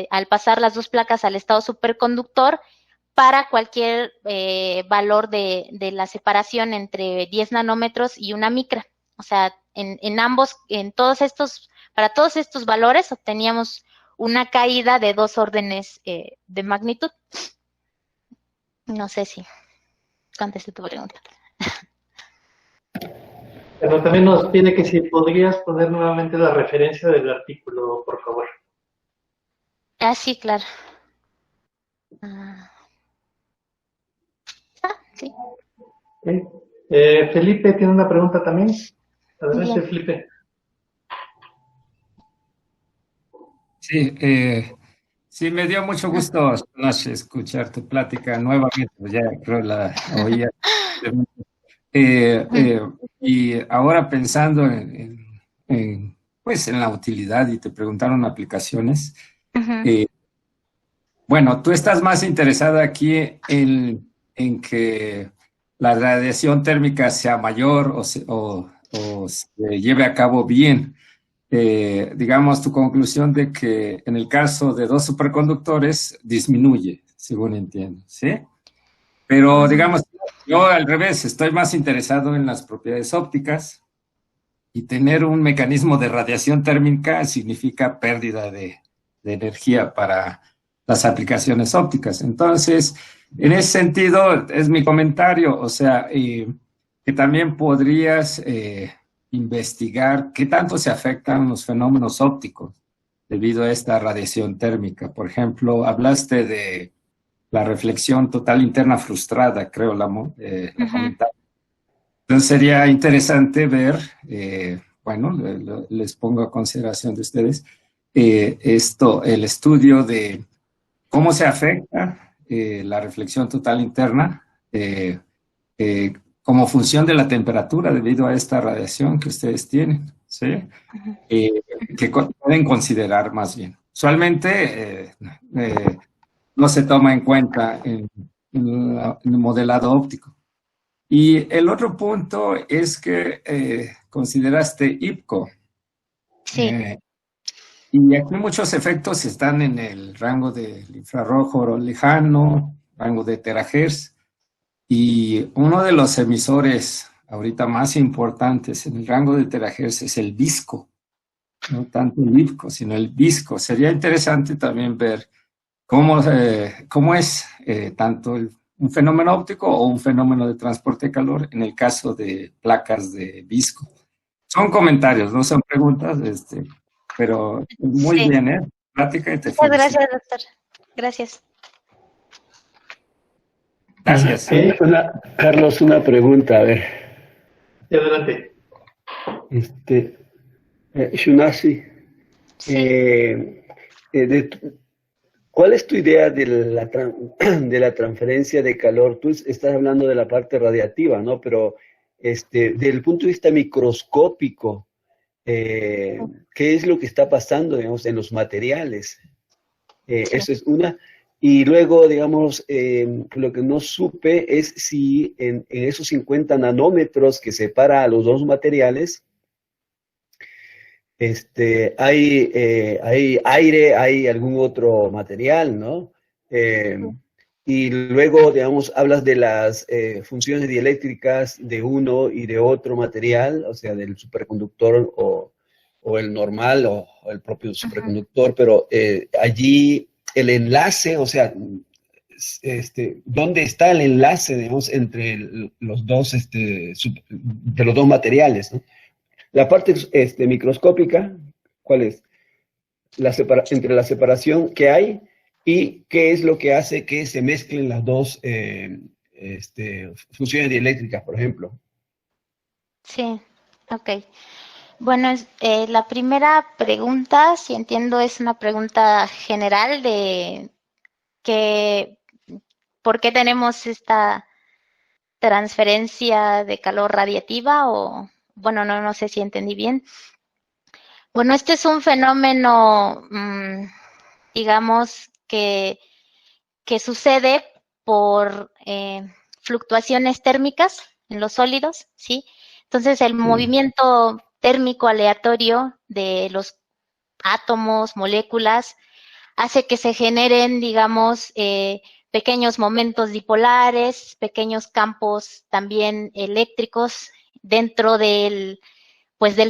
al pasar las 2 placas al estado superconductor para cualquier valor de la separación entre 10 nanómetros y 1 micra. O sea, para todos estos valores obteníamos una caída de 2 órdenes de magnitud. No sé si contesté tu pregunta. Pero también nos pide que si podrías poner nuevamente la referencia del artículo, por favor. Sí, claro. Sí. Okay. Felipe tiene una pregunta también. Adelante, bien. Felipe. Sí, me dio mucho gusto, Nash, escuchar tu plática nuevamente. Ya creo la oía. Y ahora pensando en la utilidad y te preguntaron aplicaciones, bueno, tú estás más interesada aquí en que la radiación térmica sea mayor o se lleve a cabo bien. Digamos, tu conclusión de que en el caso de 2 superconductores disminuye, según entiendo, ¿sí? Pero, digamos, yo al revés, estoy más interesado en las propiedades ópticas y tener un mecanismo de radiación térmica significa pérdida de energía para las aplicaciones ópticas. Entonces, en ese sentido, es mi comentario, o sea, que también podrías investigar qué tanto se afectan los fenómenos ópticos debido a esta radiación térmica. Por ejemplo, hablaste de la reflexión total interna frustrada, creo, la comentaba. Entonces sería interesante ver, bueno, les pongo a consideración de ustedes, el estudio de cómo se afecta la reflexión total interna como función de la temperatura debido a esta radiación que ustedes tienen, ¿sí? Que pueden considerar más bien. Usualmente no se toma en cuenta en el modelado óptico. Y el otro punto es que consideraste IPCO. Sí. Y aquí muchos efectos están en el rango del infrarrojo lejano, rango de terahertz, y uno de los emisores ahorita más importantes en el rango de terahertz es el visco, no tanto el IPCO, sino el visco. Sería interesante también ver cómo es tanto un fenómeno óptico o un fenómeno de transporte de calor en el caso de placas de visco. Son comentarios, no son preguntas, pero muy bien, ¿eh? Plática y te felicito. Muchas gracias, doctor. Gracias. Gracias. Carlos, una pregunta, a ver. Adelante. Shunasi, Sí. ¿cuál es tu idea de la transferencia de calor? Tú estás hablando de la parte radiativa, ¿no? Pero desde el punto de vista microscópico, ¿qué es lo que está pasando, digamos, en los materiales? Eso es una. Y luego, digamos, lo que no supe es si en esos 50 nanómetros que separa a los dos materiales, hay aire, hay algún otro material, ¿no? Y luego, digamos, hablas de las funciones dieléctricas de uno y de otro material, o sea, del superconductor o el normal o el propio superconductor, pero allí el enlace, o sea, ¿dónde está el enlace, digamos, entre los dos, de los dos materiales, ¿no? La parte microscópica, ¿cuál es? Entre la separación que hay y qué es lo que hace que se mezclen las dos funciones dieléctricas, por ejemplo. Sí, ok. Bueno, la primera pregunta, si entiendo, es una pregunta general de ¿por qué tenemos esta transferencia de calor radiativa? O, bueno, no sé si entendí bien. Bueno, este es un fenómeno, digamos, que sucede por fluctuaciones térmicas en los sólidos, ¿sí? Entonces, el movimiento térmico aleatorio de los átomos, moléculas, hace que se generen, digamos, pequeños momentos dipolares, pequeños campos también eléctricos dentro del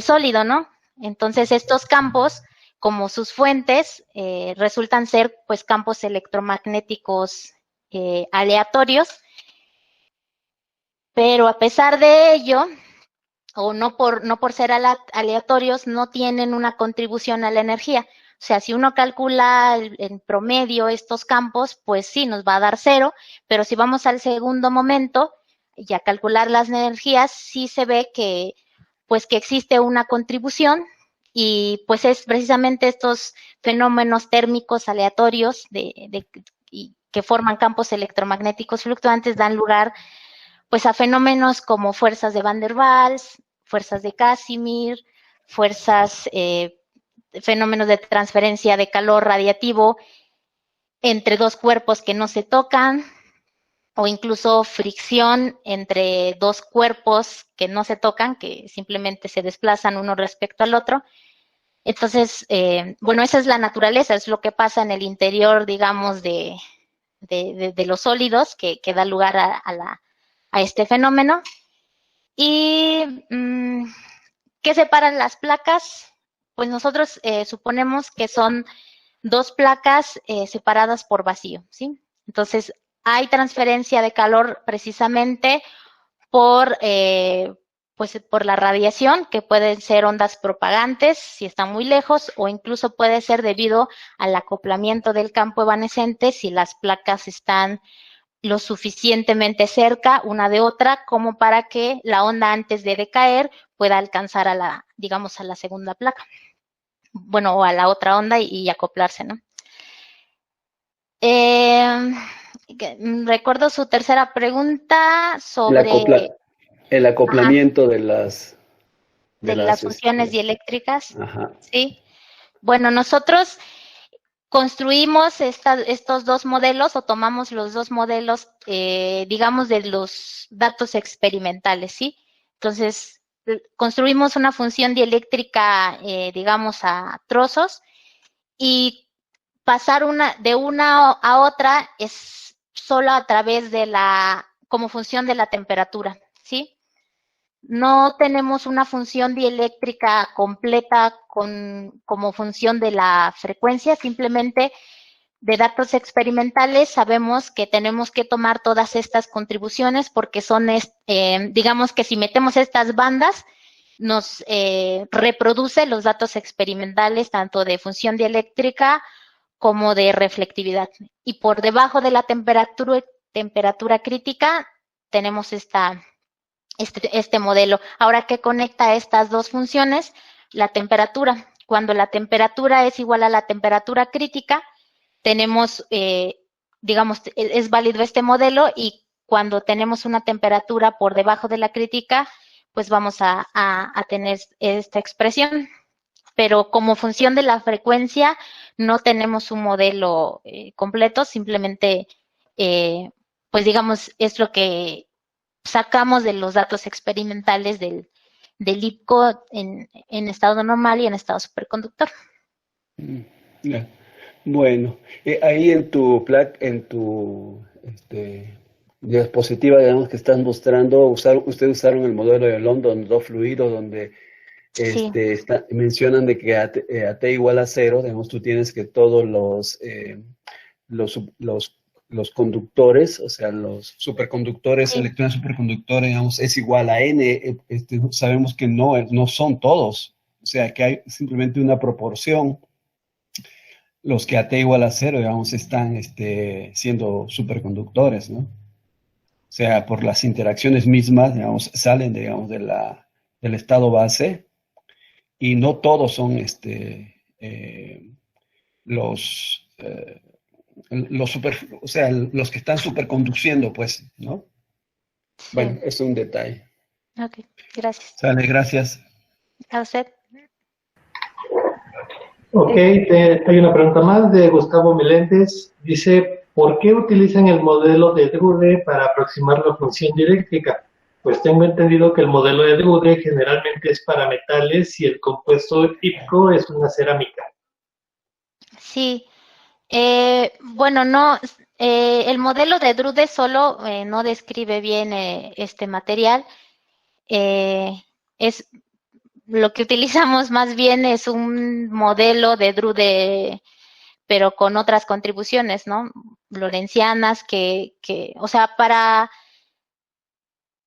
sólido, ¿no? Entonces, estos campos, como sus fuentes, resultan ser, pues, campos electromagnéticos aleatorios, pero a pesar de ello, o no por ser aleatorios, no tienen una contribución a la energía. O sea, si uno calcula en promedio estos campos, pues sí, nos va a dar 0, pero si vamos al segundo momento y a calcular las energías, sí se ve que existe una contribución, y pues es precisamente estos fenómenos térmicos aleatorios que forman campos electromagnéticos fluctuantes dan lugar pues a fenómenos como fuerzas de Van der Waals, fuerzas de Casimir, fenómenos de transferencia de calor radiativo entre dos cuerpos que no se tocan, o incluso fricción entre dos cuerpos que no se tocan, que simplemente se desplazan uno respecto al otro. Entonces, bueno, esa es la naturaleza, es lo que pasa en el interior, digamos, de los sólidos, que da lugar a este fenómeno. ¿Y qué separan las placas? Pues nosotros suponemos que son dos placas separadas por vacío, ¿sí? Entonces, hay transferencia de calor precisamente por pues por la radiación, que pueden ser ondas propagantes si están muy lejos, o incluso puede ser debido al acoplamiento del campo evanescente si las placas están lo suficientemente cerca una de otra como para que la onda antes de decaer pueda alcanzar a la, digamos, a la segunda placa. Bueno, o a la otra onda y acoplarse, ¿no? Recuerdo su tercera pregunta sobre el acoplamiento de las funciones dieléctricas. Ajá. Sí. Bueno, nosotros construimos estos dos modelos o tomamos los dos modelos, digamos, de los datos experimentales, ¿sí? Entonces, construimos una función dieléctrica, digamos, a trozos y pasar de una a otra es solo a través de como función de la temperatura, ¿sí? No tenemos una función dieléctrica completa como función de la frecuencia, simplemente de datos experimentales sabemos que tenemos que tomar todas estas contribuciones porque son, digamos que si metemos estas bandas, nos reproduce los datos experimentales tanto de función dieléctrica como de reflectividad. Y por debajo de la temperatura crítica tenemos este modelo. Ahora, ¿qué conecta estas dos funciones? La temperatura. Cuando la temperatura es igual a la temperatura crítica, tenemos, digamos, es válido este modelo, y cuando tenemos una temperatura por debajo de la crítica, pues vamos a tener esta expresión. Pero como función de la frecuencia, no tenemos un modelo completo, simplemente, pues digamos, es lo que sacamos de los datos experimentales del IPCO en estado normal y en estado superconductor. Bueno, ahí en tu diapositiva, digamos, que estás mostrando, ustedes usaron el modelo de London, dos fluidos, donde Sí. mencionan de que a T igual a 0, digamos, tú tienes que todos los conductores, o sea, los superconductores, Sí. electrones superconductores, digamos, es igual a N. Sabemos que no son todos, o sea, que hay simplemente una proporción. Los que a T igual a 0, digamos, están siendo superconductores, ¿no? O sea, por las interacciones mismas, digamos, salen, digamos, del estado base, y no todos son o sea, los que están superconduciendo, pues, ¿no? Sí. Bueno, es un detalle. Ok, gracias. Sale, gracias. A usted. Ok, hay una pregunta más de Gustavo Meléndez. Dice, ¿por qué utilizan el modelo de Drude para aproximar la función dieléctrica? Pues tengo entendido que el modelo de Drude generalmente es para metales y el compuesto IPCO es una cerámica. Sí. Bueno, no, el modelo de Drude solo no describe bien este material. Es lo que utilizamos más bien es un modelo de Drude, pero con otras contribuciones, ¿no? Lorentzianas, o sea,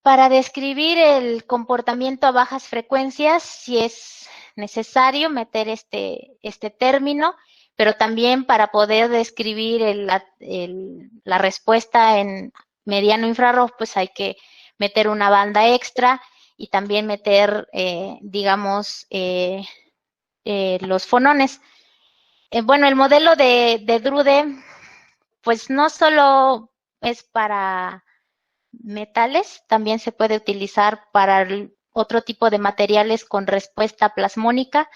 para describir el comportamiento a bajas frecuencias, sí es necesario meter este término, pero también para poder describir la respuesta en mediano infrarrojo, pues hay que meter una banda extra y también meter, digamos, los fonones. Bueno, el modelo de Drude, pues no solo es para metales, también se puede utilizar para otro tipo de materiales con respuesta plasmónica.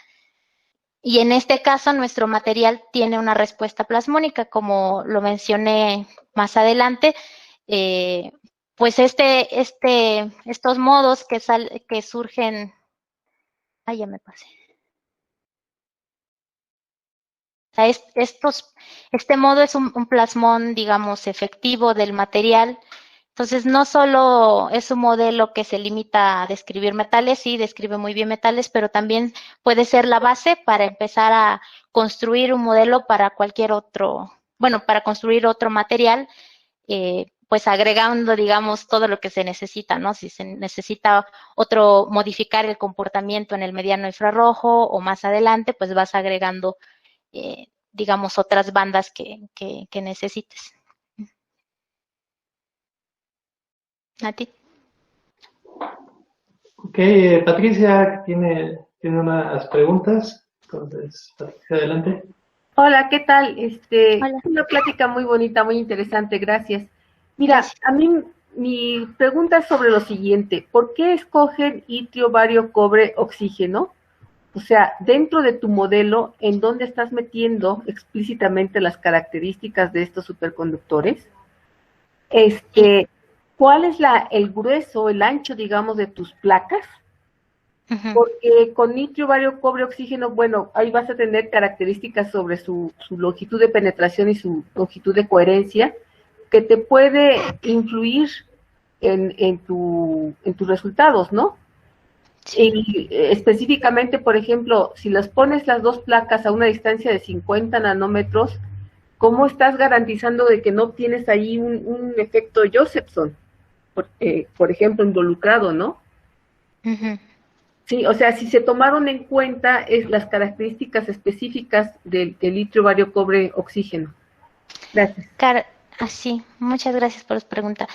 Y en este caso, nuestro material tiene una respuesta plasmónica, como lo mencioné más adelante. Pues estos modos que surgen. Ay, ya me pasé. O sea, este modo es un plasmón, digamos, efectivo del material. Entonces, no solo es un modelo que se limita a describir metales, sí, describe muy bien metales, pero también puede ser la base para empezar a construir un modelo para cualquier otro, bueno, para construir otro material, pues agregando, digamos, todo lo que se necesita, ¿no? Si se necesita modificar el comportamiento en el mediano infrarrojo o más adelante, pues vas agregando, digamos, otras bandas que necesites. ¿A ti? Ok, Patricia tiene unas preguntas. Entonces, Patricia, adelante. Hola, ¿qué tal? Hola. Una plática muy bonita, muy interesante, gracias. Mira, a mí mi pregunta es sobre lo siguiente. ¿Por qué escogen itrio, bario, cobre, oxígeno? O sea, dentro de tu modelo, ¿en dónde estás metiendo explícitamente las características de estos superconductores? ¿Cuál es el grueso, el ancho, digamos, de tus placas? Porque con itrio, bario, cobre, oxígeno, bueno, ahí vas a tener características sobre su longitud de penetración y su longitud de coherencia, que te puede influir en tus resultados, ¿no? Y específicamente, por ejemplo, si las pones las dos placas a una distancia de 50 nanómetros, ¿cómo estás garantizando de que no tienes ahí un efecto Josephson, por ejemplo, involucrado, ¿no? Sí, o sea, si se tomaron en cuenta las características específicas del litio, bario, cobre, oxígeno. Gracias. Sí, muchas gracias por la pregunta.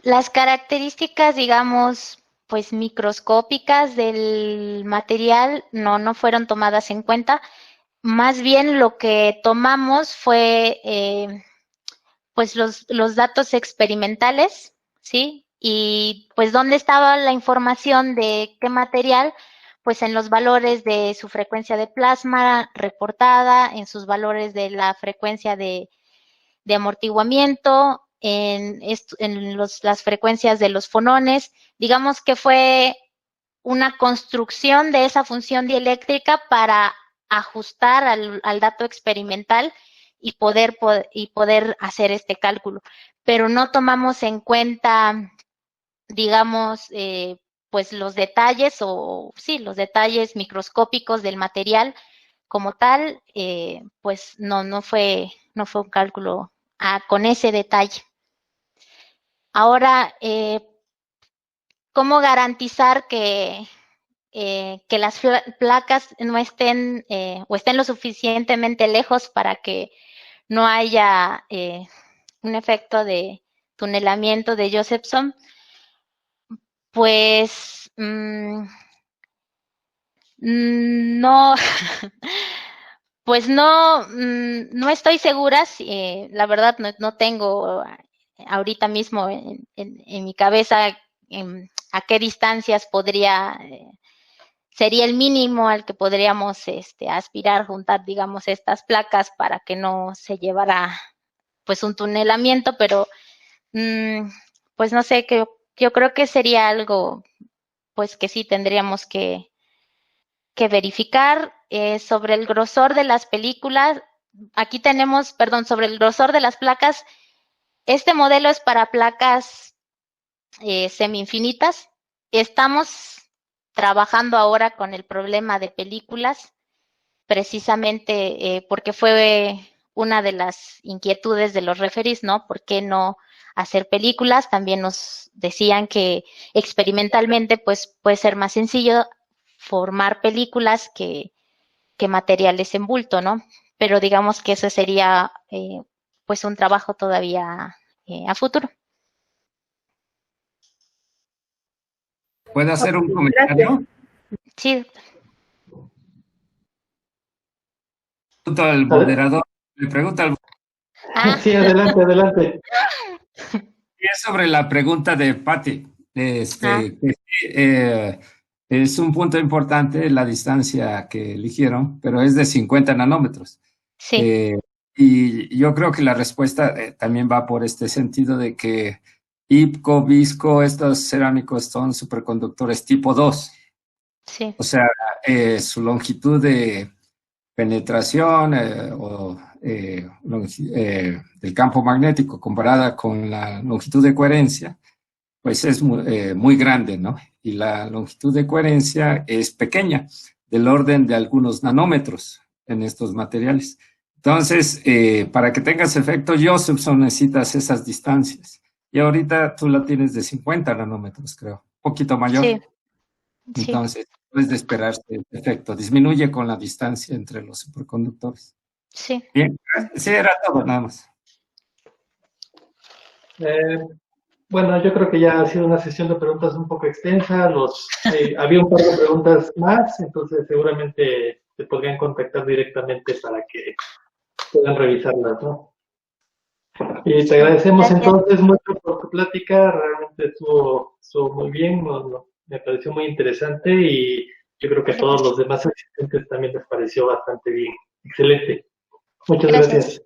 Las características, digamos, pues microscópicas del material no fueron tomadas en cuenta. Más bien lo que tomamos fue pues los datos experimentales, ¿sí? Y pues dónde estaba la información de qué material, pues en los valores de su frecuencia de plasma reportada, en sus valores de la frecuencia de amortiguamiento, en las frecuencias de los fonones. Digamos que fue una construcción de esa función dieléctrica para ajustar al dato experimental y poder hacer este cálculo. Pero no tomamos en cuenta, digamos, pues los detalles los detalles microscópicos del material como tal, pues no fue un cálculo con ese detalle. Ahora, ¿cómo garantizar que las placas no estén o estén lo suficientemente lejos para que no haya un efecto de tunelamiento de Josephson? Pues no, pues no estoy segura, la verdad no tengo ahorita mismo en mi cabeza a qué distancias sería el mínimo al que podríamos aspirar, juntar, digamos, estas placas para que no se llevara pues un tunelamiento, pero pues no sé, yo creo que sería algo pues que sí tendríamos que verificar. Sobre el grosor de las películas, aquí tenemos, sobre el grosor de las placas, este modelo es para placas semi-infinitas. Estamos trabajando ahora con el problema de películas, precisamente porque fue una de las inquietudes de los referees, ¿no? ¿Por qué no hacer películas? También nos decían que experimentalmente pues puede ser más sencillo formar películas que materiales en bulto, ¿no? Pero digamos que eso sería pues un trabajo todavía a futuro. ¿Puedo hacer un comentario? Sí. Al moderador, le pregunta al... Sí, adelante. Es sobre la pregunta de Patty. Es un punto importante la distancia que eligieron, pero es de 50 nanómetros. Sí. Y yo creo que la respuesta también va por este sentido de que IPCO, VISCO, estos cerámicos son superconductores tipo 2. Sí. O sea, su longitud de penetración del campo magnético comparada con la longitud de coherencia, pues es muy grande, ¿no? Y la longitud de coherencia es pequeña, del orden de algunos nanómetros en estos materiales. Entonces, para que tengas efecto Josephson necesitas esas distancias. y ahorita tú la tienes de 50 nanómetros, creo, un poquito mayor. Sí. Entonces, es de esperarse el efecto. Disminuye con la distancia entre los superconductores. Sí. Bien, sí, era todo, nada más. Bueno, yo creo que ya ha sido una sesión de preguntas un poco extensa. Había un par de preguntas más, entonces seguramente te podrían contactar directamente para que puedan revisarlas, ¿no? Y te agradecemos entonces mucho por tu plática, realmente estuvo muy bien, me pareció muy interesante y yo creo que a todos los demás asistentes también les pareció bastante bien. Excelente. Muchas gracias.